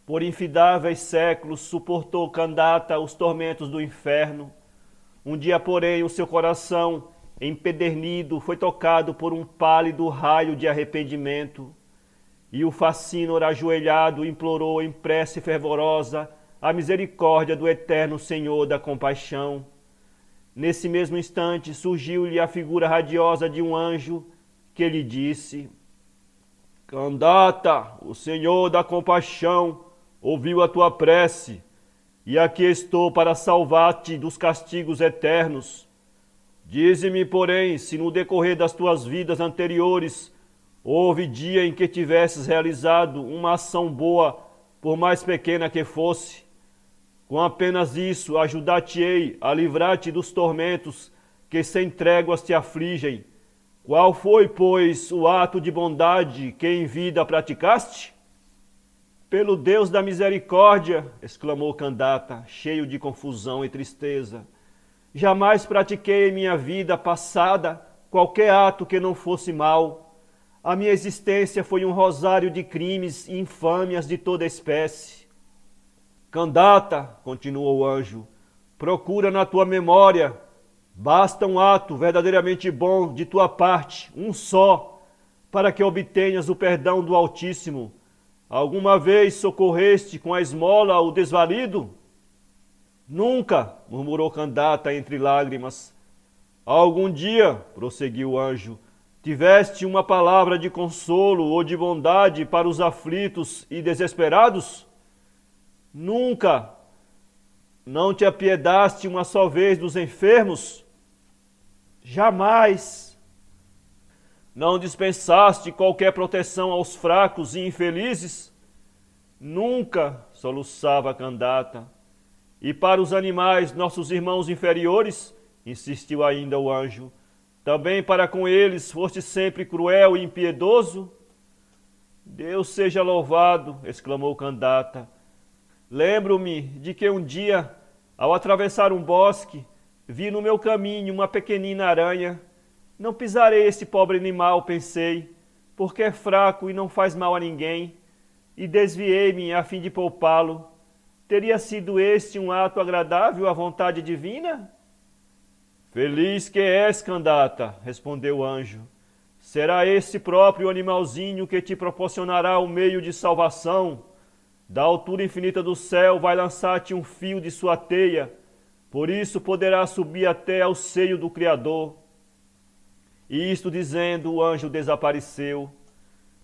Por infindáveis séculos suportou Kandata os tormentos do inferno. Um dia, porém, o seu coração, empedernido, foi tocado por um pálido raio de arrependimento, e o Facínor ajoelhado implorou em prece fervorosa a misericórdia do eterno Senhor da compaixão. Nesse mesmo instante surgiu-lhe a figura radiosa de um anjo que lhe disse: Kandata, o Senhor da compaixão, ouviu a tua prece, e aqui estou para salvar-te dos castigos eternos. Dize-me, porém, se no decorrer das tuas vidas anteriores houve dia em que tivesses realizado uma ação boa, por mais pequena que fosse. Com apenas isso ajudar-te-ei a livrar-te dos tormentos que sem tréguas te afligem. Qual foi, pois, o ato de bondade que em vida praticaste? Pelo Deus da misericórdia, exclamou Kandata, cheio de confusão e tristeza, jamais pratiquei em minha vida passada qualquer ato que não fosse mal. A minha existência foi um rosário de crimes e infâmias de toda espécie. Kandata, continuou o anjo, procura na tua memória, basta um ato verdadeiramente bom de tua parte, um só, para que obtenhas o perdão do Altíssimo. Alguma vez socorreste com a esmola o desvalido? Nunca, murmurou Kandata entre lágrimas. Algum dia, prosseguiu o anjo, tiveste uma palavra de consolo ou de bondade para os aflitos e desesperados? Nunca. Não te apiedaste uma só vez dos enfermos? Jamais. Não dispensaste qualquer proteção aos fracos e infelizes? Nunca, soluçava Kandata. E para os animais, nossos irmãos inferiores? Insistiu ainda o anjo. Também para com eles foste sempre cruel e impiedoso? Deus seja louvado, exclamou Kandata. Lembro-me de que um dia, ao atravessar um bosque, vi no meu caminho uma pequenina aranha. Não pisarei esse pobre animal, pensei, porque é fraco e não faz mal a ninguém, e desviei-me a fim de poupá-lo. Teria sido este um ato agradável à vontade divina? Feliz que és, Kandata, respondeu o anjo. Será esse próprio animalzinho que te proporcionará o meio de salvação. Da altura infinita do céu vai lançar-te um fio de sua teia, por isso poderá subir até ao seio do Criador. E isto dizendo, o anjo desapareceu.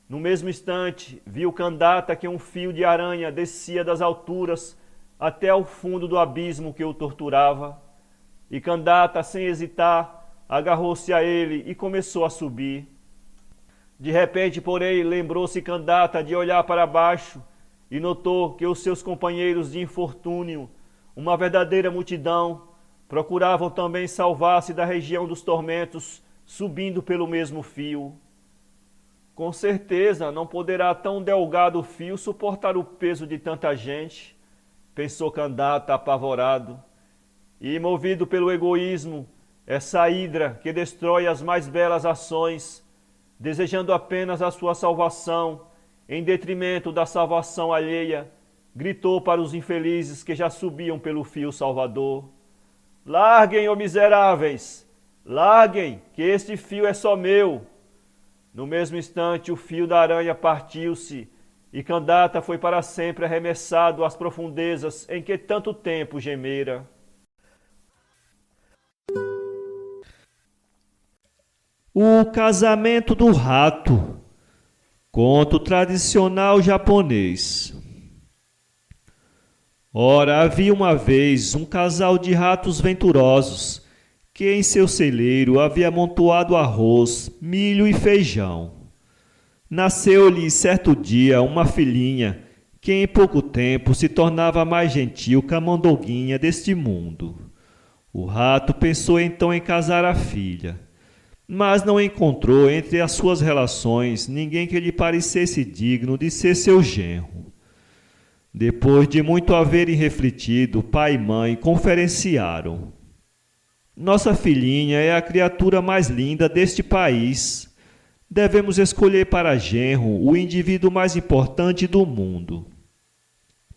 No mesmo instante, viu Kandata que um fio de aranha descia das alturas até ao fundo do abismo que o torturava. e Candata, sem hesitar, agarrou-se a ele e começou a subir. De repente, porém, lembrou-se Candata de olhar para baixo e notou que os seus companheiros de infortúnio, uma verdadeira multidão, procuravam também salvar-se da região dos tormentos, subindo pelo mesmo fio. Com certeza não poderá tão delgado fio suportar o peso de tanta gente, pensou Candata apavorado. E, movido pelo egoísmo, essa hidra que destrói as mais belas ações, desejando apenas a sua salvação, em detrimento da salvação alheia, gritou para os infelizes que já subiam pelo fio salvador: larguem, ó miseráveis! Larguem, que este fio é só meu! No mesmo instante, o fio da aranha partiu-se e Candata foi para sempre arremessado às profundezas em que tanto tempo gemera. O casamento do rato. Conto tradicional japonês. Ora, havia uma vez um casal de ratos venturosos que em seu celeiro havia amontoado arroz, milho e feijão. Nasceu-lhe certo dia uma filhinha que em pouco tempo se tornava mais gentil que a mandoguinha deste mundo. O rato pensou então em casar a filha, mas não encontrou entre as suas relações ninguém que lhe parecesse digno de ser seu genro. Depois de muito haverem refletido, pai e mãe conferenciaram: nossa filhinha é a criatura mais linda deste país. Devemos escolher para genro o indivíduo mais importante do mundo.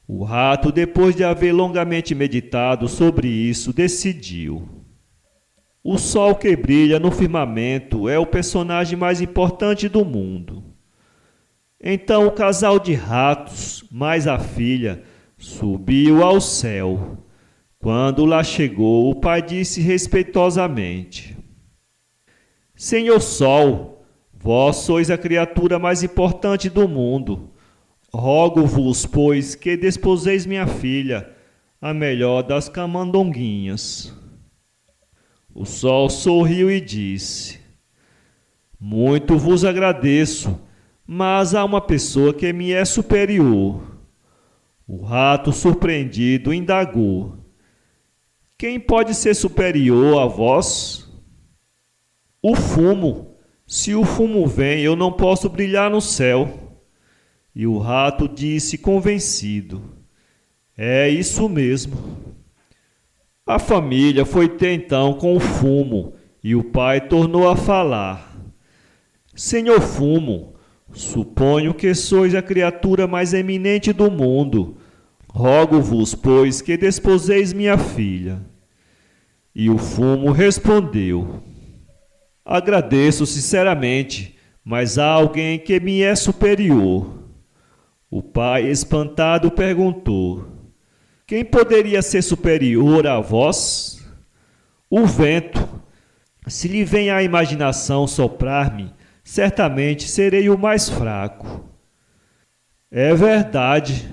O rato, depois de haver longamente meditado sobre isso, decidiu: o sol que brilha no firmamento é o personagem mais importante do mundo. Então o casal de ratos, mais a filha, subiu ao céu. Quando lá chegou, o pai disse respeitosamente: Senhor Sol, vós sois a criatura mais importante do mundo. Rogo-vos, pois, que desposeis minha filha, a melhor das camandonguinhas. O sol sorriu e disse: muito vos agradeço, mas há uma pessoa que me é superior. O rato, surpreendido, indagou: quem pode ser superior a vós? O fumo. Se o fumo vem, eu não posso brilhar no céu. E o rato disse convencido: é isso mesmo. A família foi ter então com o fumo, e o pai tornou a falar: Senhor Fumo, suponho que sois a criatura mais eminente do mundo. Rogo-vos, pois, que desposeis minha filha. E o Fumo respondeu: agradeço sinceramente, mas há alguém que me é superior. O pai, espantado, perguntou: quem poderia ser superior a vós? O vento. Se lhe vem à imaginação soprar-me, certamente serei o mais fraco. É verdade.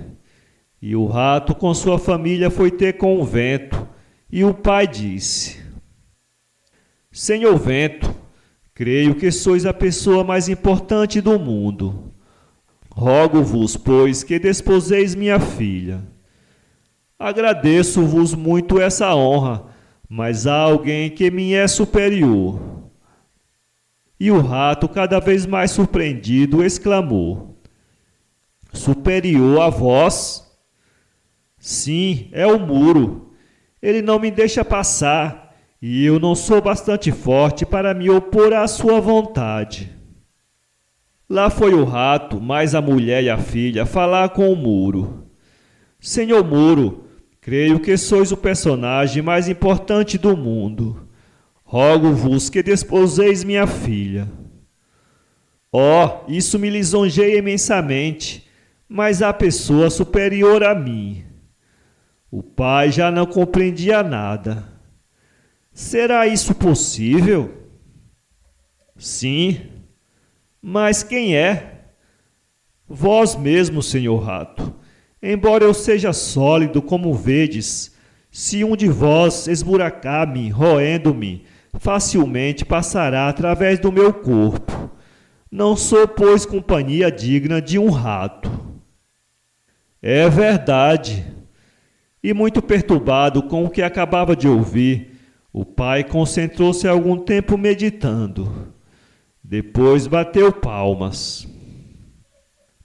E o rato com sua família foi ter com o vento, e o pai disse: Senhor vento, creio que sois a pessoa mais importante do mundo. Rogo-vos, pois, que desposeis minha filha. Agradeço-vos muito essa honra, mas há alguém que me é superior. E o rato, cada vez mais surpreendido, exclamou: superior a vós? Sim, é o muro. Ele não me deixa passar, e eu não sou bastante forte para me opor à sua vontade. Lá foi o rato, mais a mulher e a filha, falar com o muro. Senhor muro, creio que sois o personagem mais importante do mundo. Rogo-vos que desposeis minha filha. Isso me lisonjeia imensamente, mas há pessoa superior a mim. O pai já não compreendia nada. Será isso possível? Sim. Mas quem é? Vós mesmo, senhor rato. Embora eu seja sólido como vedes, Se um de vós esburacar-me, roendo-me, facilmente passará através do meu corpo. Não sou, pois, companhia digna de um rato. É verdade. E muito perturbado com o que acabava de ouvir, o pai concentrou-se algum tempo meditando. Depois bateu palmas.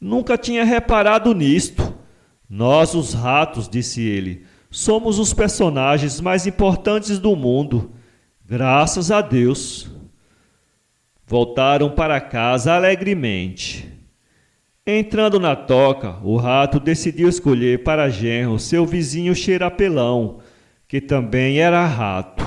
Nunca tinha reparado nisto. Nós, os ratos, disse ele, somos os personagens mais importantes do mundo. Graças a Deus. Voltaram para casa alegremente. Entrando na toca, o rato decidiu escolher para genro seu vizinho Cheirapelão, que também era rato.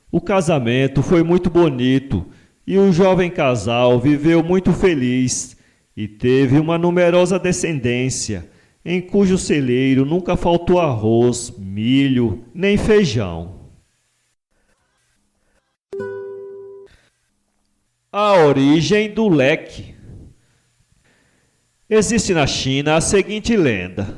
O casamento foi muito bonito e o jovem casal viveu muito feliz e teve uma numerosa descendência, em cujo celeiro nunca faltou arroz, milho, nem feijão. A origem do leque. Existe na China a seguinte lenda.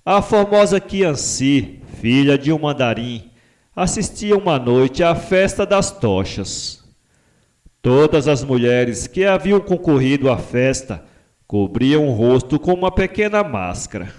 A formosa Qianxi, filha de um mandarim, assistia uma noite à festa das tochas. Todas as mulheres que haviam concorrido à festa cobriam o rosto com uma pequena máscara.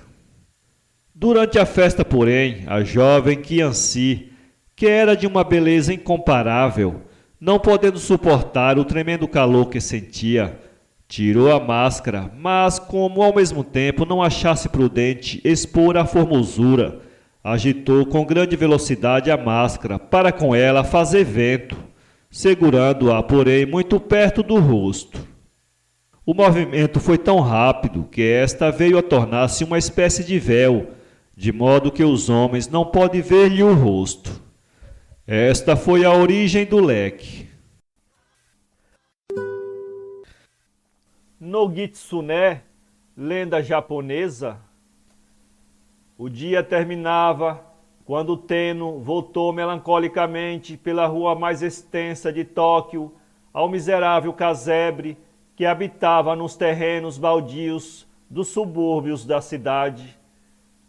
Durante a festa, porém, a jovem Qianxi, que era de uma beleza incomparável, não podendo suportar o tremendo calor que sentia, tirou a máscara, mas como ao mesmo tempo não achasse prudente expor a formosura, agitou com grande velocidade a máscara para com ela fazer vento, segurando-a, porém, muito perto do rosto. O movimento foi tão rápido que esta veio a tornar-se uma espécie de véu, de modo que os homens não podem ver-lhe o rosto. Esta foi a origem do leque. No Kitsune, lenda japonesa, o dia terminava quando Tenno voltou melancolicamente pela rua mais extensa de Tóquio ao miserável casebre que habitava nos terrenos baldios dos subúrbios da cidade.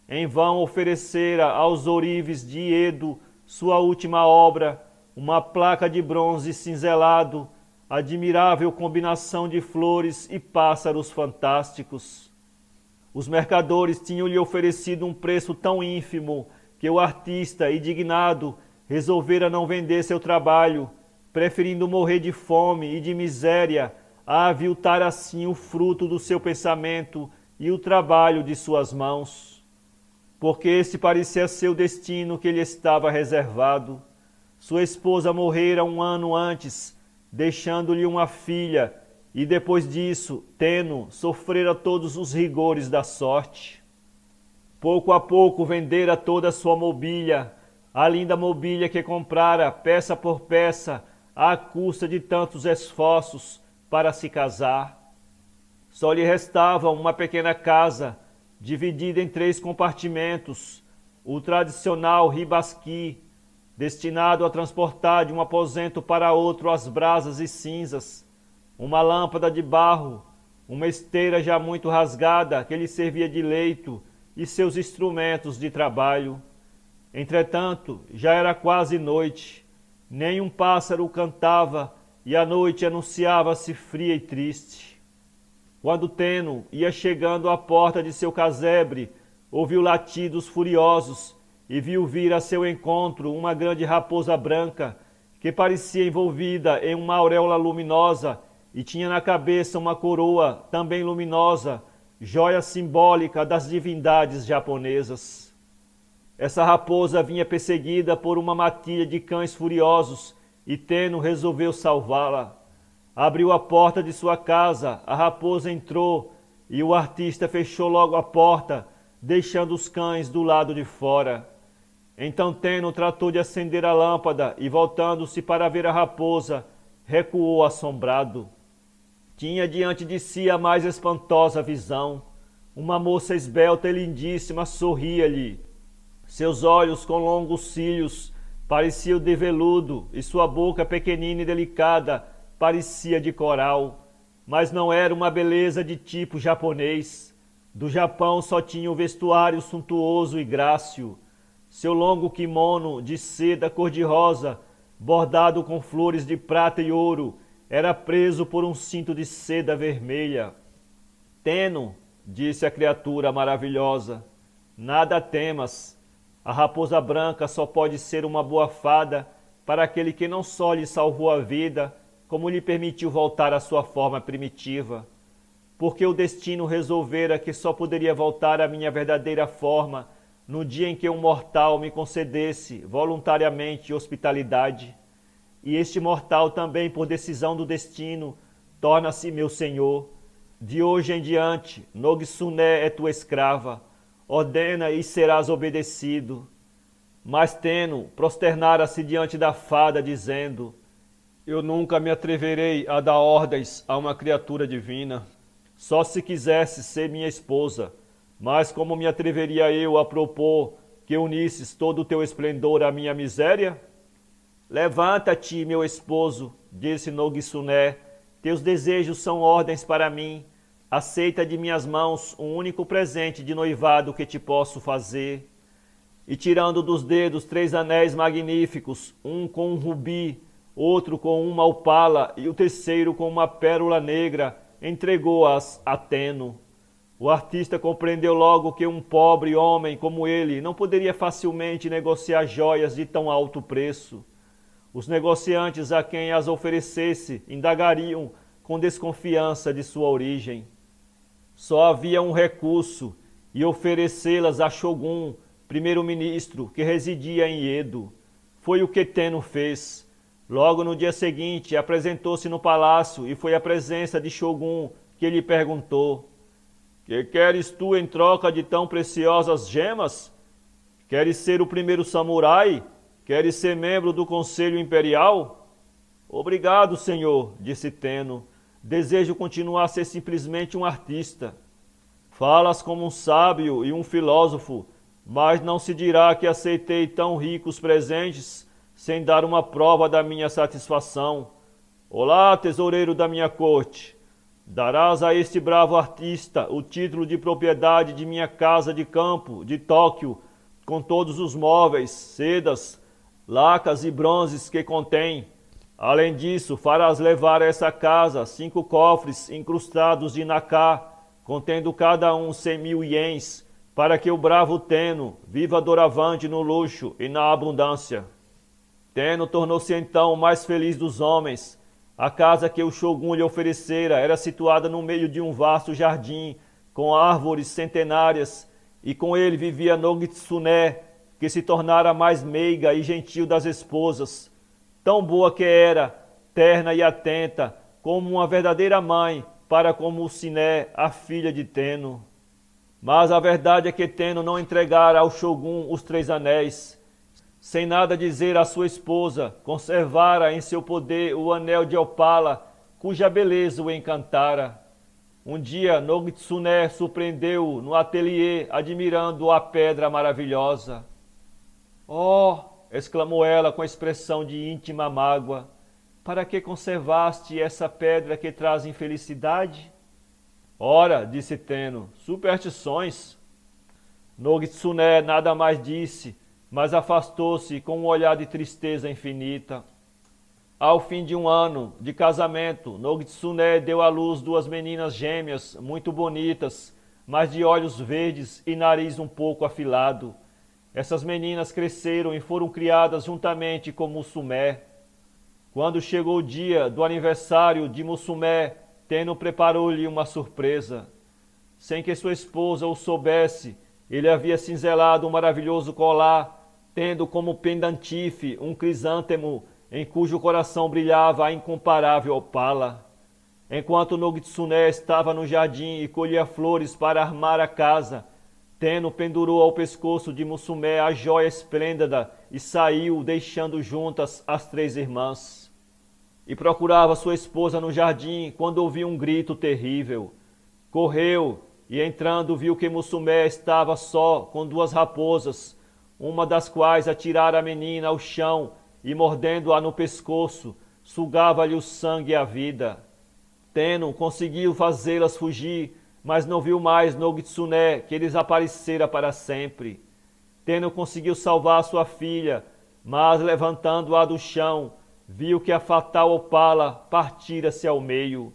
Em vão oferecera aos ourives de Edo sua última obra, uma placa de bronze cinzelado, admirável combinação de flores e pássaros fantásticos. Os mercadores tinham-lhe oferecido um preço tão ínfimo que o artista, indignado, resolvera não vender seu trabalho, preferindo morrer de fome e de miséria a aviltar assim o fruto do seu pensamento e o trabalho de suas mãos. Porque esse parecia ser o destino que lhe estava reservado. Sua esposa morrera um ano antes, deixando-lhe uma filha, e depois disso, Tenno sofrera todos os rigores da sorte. Pouco a pouco vendera toda a sua mobília, a linda mobília que comprara peça por peça, à custa de tantos esforços para se casar. Só lhe restava uma pequena casa, dividida em 3 compartimentos, o tradicional ribasqui, destinado a transportar de um aposento para outro as brasas e cinzas, uma lâmpada de barro, uma esteira já muito rasgada que lhe servia de leito e seus instrumentos de trabalho. Entretanto, já era quase noite, nem um pássaro cantava e a noite anunciava-se fria e triste. Quando Tenno ia chegando à porta de seu casebre, ouviu latidos furiosos e viu vir a seu encontro uma grande raposa branca que parecia envolvida em uma auréola luminosa e tinha na cabeça uma coroa também luminosa, joia simbólica das divindades japonesas. Essa raposa vinha perseguida por uma matilha de cães furiosos e Tenno resolveu salvá-la. Abriu a porta de sua casa, a raposa entrou e o artista fechou logo a porta, deixando os cães do lado de fora. Então Tenno tratou de acender a lâmpada e, voltando-se para ver a raposa, recuou assombrado. Tinha diante de si a mais espantosa visão. Uma moça esbelta e lindíssima sorria-lhe. Seus olhos com longos cílios pareciam de veludo e sua boca pequenina e delicada parecia de coral, mas não era uma beleza de tipo japonês. Do Japão só tinha o vestuário suntuoso e grácil. Seu longo quimono de seda cor-de-rosa, bordado com flores de prata e ouro, era preso por um cinto de seda vermelha. Teno, disse a criatura maravilhosa, nada temas. A raposa branca só pode ser uma boa fada para aquele que não só lhe salvou a vida, como lhe permitiu voltar à sua forma primitiva. Porque o destino resolvera que só poderia voltar à minha verdadeira forma no dia em que um mortal me concedesse voluntariamente hospitalidade. E este mortal também, por decisão do destino, torna-se meu senhor. De hoje em diante, Nogsuné é tua escrava. Ordena e serás obedecido. Mas Teno prosternara-se diante da fada, dizendo: eu nunca me atreverei a dar ordens a uma criatura divina. Só se quisesse ser minha esposa. Mas como me atreveria eu a propor que unisses todo o teu esplendor à minha miséria? Levanta-te, meu esposo, disse Nogsuné. Teus desejos são ordens para mim. Aceita de minhas mãos um único presente de noivado que te posso fazer. E tirando dos dedos 3 anéis magníficos, um com um rubi, outro com uma opala e o terceiro com uma pérola negra, entregou-as a Teno. O artista compreendeu logo que um pobre homem como ele não poderia facilmente negociar joias de tão alto preço. Os negociantes a quem as oferecesse indagariam com desconfiança de sua origem. Só havia um recurso, e oferecê-las a Shogun, primeiro-ministro, que residia em Edo. Foi o que Teno fez. Logo no dia seguinte, apresentou-se no palácio e foi à presença de Shogun, que lhe perguntou: que queres tu em troca de tão preciosas gemas? Queres ser o primeiro samurai? Queres ser membro do Conselho Imperial? Obrigado, senhor, disse Teno. Desejo continuar a ser simplesmente um artista. Falas como um sábio e um filósofo, mas não se dirá que aceitei tão ricos presentes sem dar uma prova da minha satisfação. Olá, tesoureiro da minha corte. Darás a este bravo artista o título de propriedade de minha casa de campo de Tóquio, com todos os móveis, sedas, lacas e bronzes que contém. Além disso, farás levar a essa casa 5 cofres incrustados de nacá, contendo cada um 100.000 ienes, para que o bravo Teno viva doravante no luxo e na abundância. Teno tornou-se então o mais feliz dos homens. A casa que o Shogun lhe oferecera era situada no meio de um vasto jardim, com árvores centenárias, e com ele vivia Nogitsuné, que se tornara a mais meiga e gentil das esposas. Tão boa que era, terna e atenta, como uma verdadeira mãe para com Muciné, a filha de Teno. Mas a verdade é que Teno não entregara ao Shogun os 3 anéis. Sem nada dizer à sua esposa, conservara em seu poder o anel de opala, cuja beleza o encantara. Um dia, Nogitsuné surpreendeu-o no ateliê, admirando a pedra maravilhosa. Oh! Exclamou ela com expressão de íntima mágoa. Para que conservaste essa pedra que traz infelicidade? Ora, disse Teno, superstições. Nogitsuné nada mais disse, mas afastou-se com um olhar de tristeza infinita. Ao fim de 1 ano de casamento, Nogitsuné deu à luz 2 meninas gêmeas, muito bonitas, mas de olhos verdes e nariz um pouco afilado. Essas meninas cresceram e foram criadas juntamente com Musume. Quando chegou o dia do aniversário de Musume, Teno preparou-lhe uma surpresa. Sem que sua esposa o soubesse, ele havia cinzelado um maravilhoso colar, tendo como pendantife um crisântemo em cujo coração brilhava a incomparável opala. Enquanto Nogitsuné estava no jardim e colhia flores para armar a casa, Teno pendurou ao pescoço de Musume a joia esplêndida e saiu, deixando juntas as 3 irmãs. E procurava sua esposa no jardim quando ouviu um grito terrível. Correu e, entrando, viu que Musume estava só com 2 raposas, uma das quais atirara a menina ao chão e, mordendo-a no pescoço, sugava-lhe o sangue e a vida. Teno conseguiu fazê-las fugir, mas não viu mais Nogitsuné, que desaparecera para sempre. Tendo conseguiu salvar sua filha, mas levantando-a do chão, viu que a fatal opala partira-se ao meio,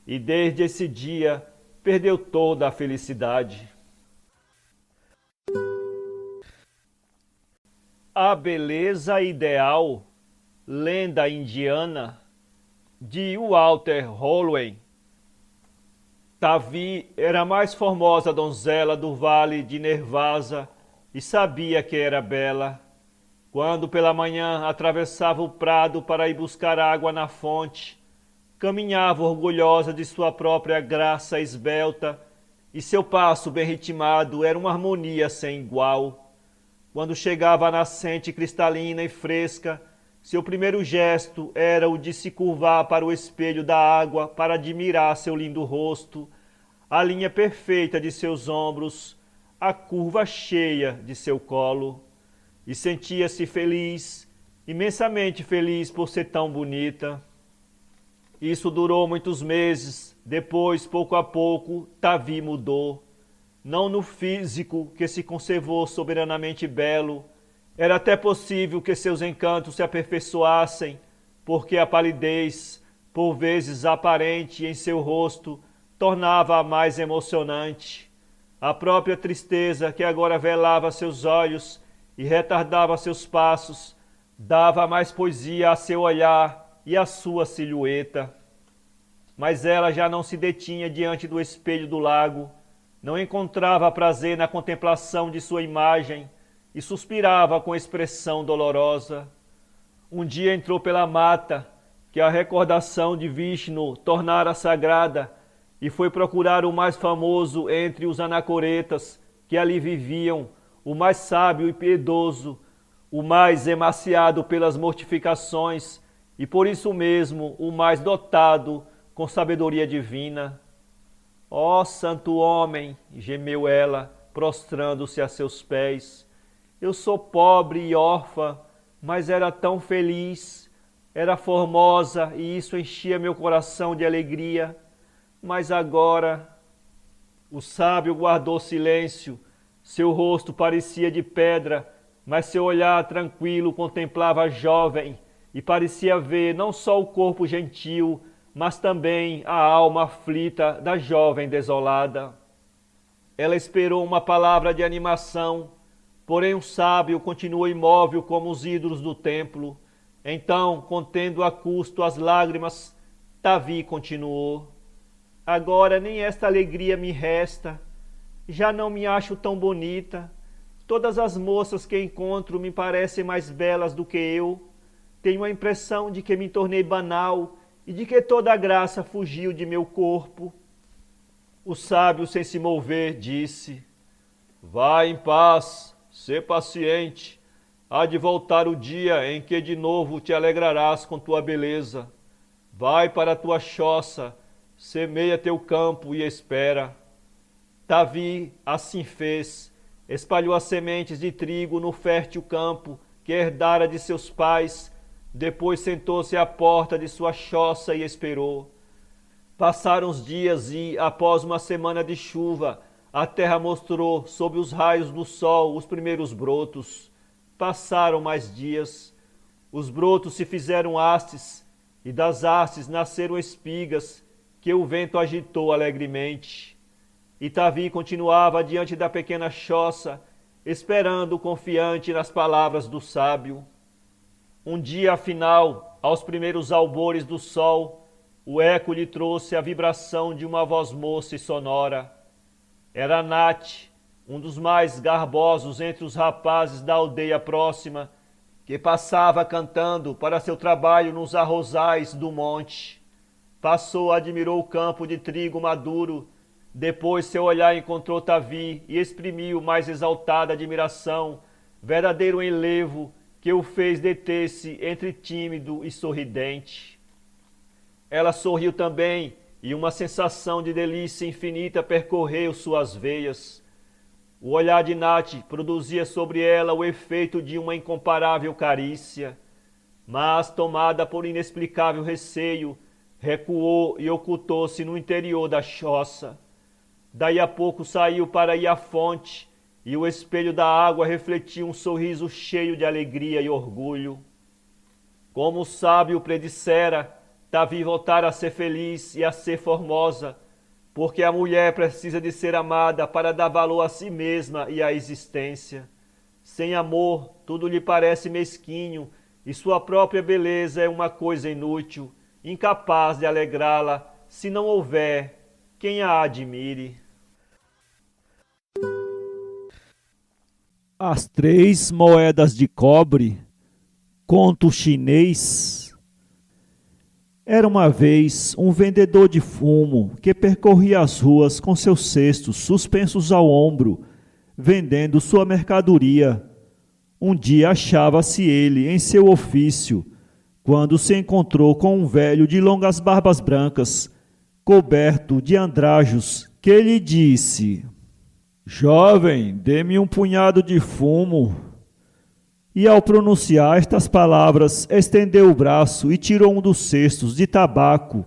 e desde esse dia perdeu toda a felicidade. A beleza ideal, lenda indiana, de Walter Holloway. Tavi era a mais formosa donzela do vale de Nervasa e sabia que era bela. Quando pela manhã atravessava o prado para ir buscar água na fonte, caminhava orgulhosa de sua própria graça esbelta, e seu passo bem ritmado era uma harmonia sem igual. Quando chegava à nascente cristalina e fresca, seu primeiro gesto era o de se curvar para o espelho da água para admirar seu lindo rosto, a linha perfeita de seus ombros, a curva cheia de seu colo. E sentia-se feliz, imensamente feliz por ser tão bonita. Isso durou muitos meses. Depois, pouco a pouco, Tavi mudou. Não no físico, que se conservou soberanamente belo. Era até possível que seus encantos se aperfeiçoassem, porque a palidez, por vezes aparente em seu rosto, tornava-a mais emocionante. A própria tristeza que agora velava seus olhos e retardava seus passos, dava mais poesia a seu olhar e à sua silhueta. Mas ela já não se detinha diante do espelho do lago, não encontrava prazer na contemplação de sua imagem e suspirava com expressão dolorosa. Um dia entrou pela mata, que a recordação de Vishnu tornara sagrada, e foi procurar o mais famoso entre os anacoretas que ali viviam, o mais sábio e piedoso, o mais emaciado pelas mortificações e por isso mesmo o mais dotado com sabedoria divina. Ó santo homem, gemeu ela, prostrando-se a seus pés, eu sou pobre e órfã, mas era tão feliz, era formosa e isso enchia meu coração de alegria, mas agora... O sábio guardou silêncio. Seu rosto parecia de pedra, mas seu olhar tranquilo contemplava a jovem e parecia ver não só o corpo gentil, mas também a alma aflita da jovem desolada. Ela esperou uma palavra de animação, porém o sábio continuou imóvel como os ídolos do templo. Então, contendo a custo as lágrimas, Tavi continuou: agora nem esta alegria me resta. Já não me acho tão bonita. Todas as moças que encontro me parecem mais belas do que eu. Tenho a impressão de que me tornei banal e de que toda a graça fugiu de meu corpo. O sábio, sem se mover, disse: vá em paz, sê paciente. Há de voltar o dia em que de novo te alegrarás com tua beleza. Vai para a tua choça, semeia teu campo e espera. Tavi assim fez, espalhou as sementes de trigo no fértil campo que herdara de seus pais, depois sentou-se à porta de sua choça e esperou. Passaram os dias e, após uma semana de chuva, a terra mostrou, sob os raios do sol, os primeiros brotos. Passaram mais dias, os brotos se fizeram hastes, e das hastes nasceram espigas, que o vento agitou alegremente. E Tavi continuava diante da pequena choça, esperando confiante nas palavras do sábio. Um dia, afinal, aos primeiros albores do sol, o eco lhe trouxe a vibração de uma voz moça e sonora. Era Nath, um dos mais garbosos entre os rapazes da aldeia próxima, que passava cantando para seu trabalho nos arrozais do monte. Passou, admirou o campo de trigo maduro. Depois seu olhar encontrou Tavi e exprimiu mais exaltada admiração, verdadeiro enlevo que o fez deter-se entre tímido e sorridente. Ela sorriu também e uma sensação de delícia infinita percorreu suas veias. O olhar de Nath produzia sobre ela o efeito de uma incomparável carícia, mas, tomada por inexplicável receio, recuou e ocultou-se no interior da choça. Daí a pouco saiu para ir à fonte e o espelho da água refletia um sorriso cheio de alegria e orgulho. Como o sábio predissera, Davi voltara a ser feliz e a ser formosa, porque a mulher precisa de ser amada para dar valor a si mesma e à existência. Sem amor, tudo lhe parece mesquinho, e sua própria beleza é uma coisa inútil, incapaz de alegrá-la, se não houver quem a admire. As 3 moedas de cobre, conto chinês. Era uma vez um vendedor de fumo que percorria as ruas com seus cestos suspensos ao ombro, vendendo sua mercadoria. Um dia achava-se ele em seu ofício, quando se encontrou com um velho de longas barbas brancas, coberto de andrajos, que lhe disse: "Jovem, dê-me um punhado de fumo." E ao pronunciar estas palavras, estendeu o braço e tirou um dos cestos de tabaco.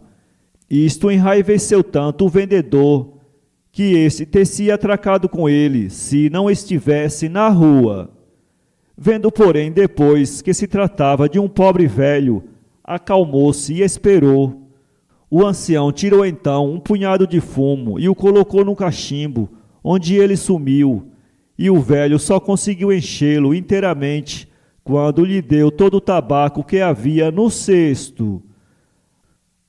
Isto enraiveceu tanto o vendedor, que esse tecia atracado com ele, se não estivesse na rua. Vendo, porém, depois que se tratava de um pobre velho, acalmou-se e esperou. O ancião tirou então um punhado de fumo e o colocou no cachimbo, onde ele sumiu, e o velho só conseguiu enchê-lo inteiramente quando lhe deu todo o tabaco que havia no cesto.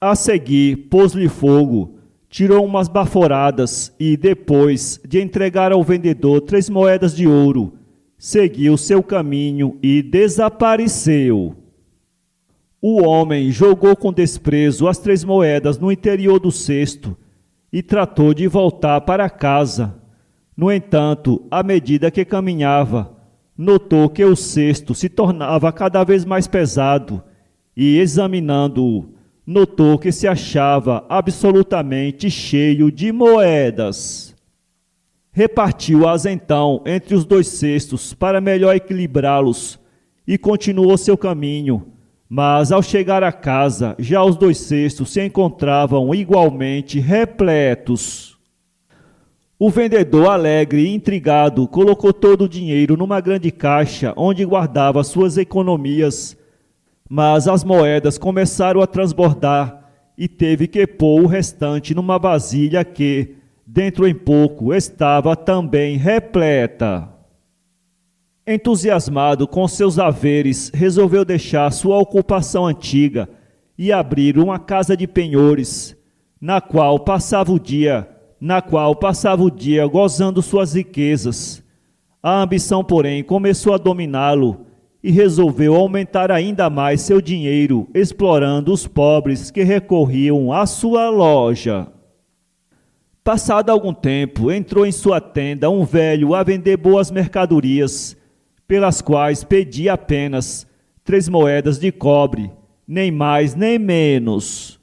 A seguir, pôs-lhe fogo, tirou umas baforadas e, depois de entregar ao vendedor 3 moedas de ouro, seguiu seu caminho e desapareceu. O homem jogou com desprezo as 3 moedas no interior do cesto e tratou de voltar para casa. No entanto, à medida que caminhava, notou que o cesto se tornava cada vez mais pesado e, examinando-o, notou que se achava absolutamente cheio de moedas. Repartiu-as então entre os 2 cestos para melhor equilibrá-los e continuou seu caminho, mas ao chegar a casa, já os 2 cestos se encontravam igualmente repletos. O vendedor, alegre e intrigado, colocou todo o dinheiro numa grande caixa onde guardava suas economias, mas as moedas começaram a transbordar e teve que pôr o restante numa vasilha que, dentro em pouco, estava também repleta. Entusiasmado com seus haveres, resolveu deixar sua ocupação antiga e abrir uma casa de penhores, na qual passava o dia gozando suas riquezas. A ambição, porém, começou a dominá-lo e resolveu aumentar ainda mais seu dinheiro, explorando os pobres que recorriam à sua loja. Passado algum tempo, entrou em sua tenda um velho a vender boas mercadorias, pelas quais pedia apenas 3 moedas de cobre, nem mais nem menos.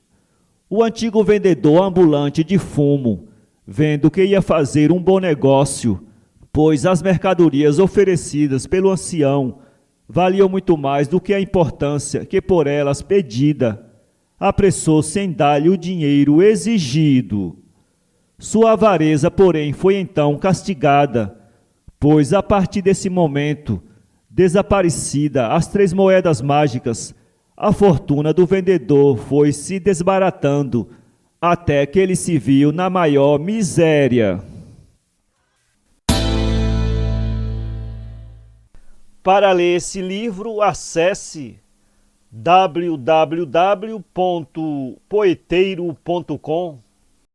O antigo vendedor ambulante de fumo, vendo que ia fazer um bom negócio, pois as mercadorias oferecidas pelo ancião valiam muito mais do que a importância que por elas pedida, apressou-se em dar-lhe o dinheiro exigido. Sua avareza, porém, foi então castigada, pois a partir desse momento, desaparecida as 3 moedas mágicas, a fortuna do vendedor foi se desbaratando, até que ele se viu na maior miséria. Para ler esse livro, acesse www.poeteiro.com.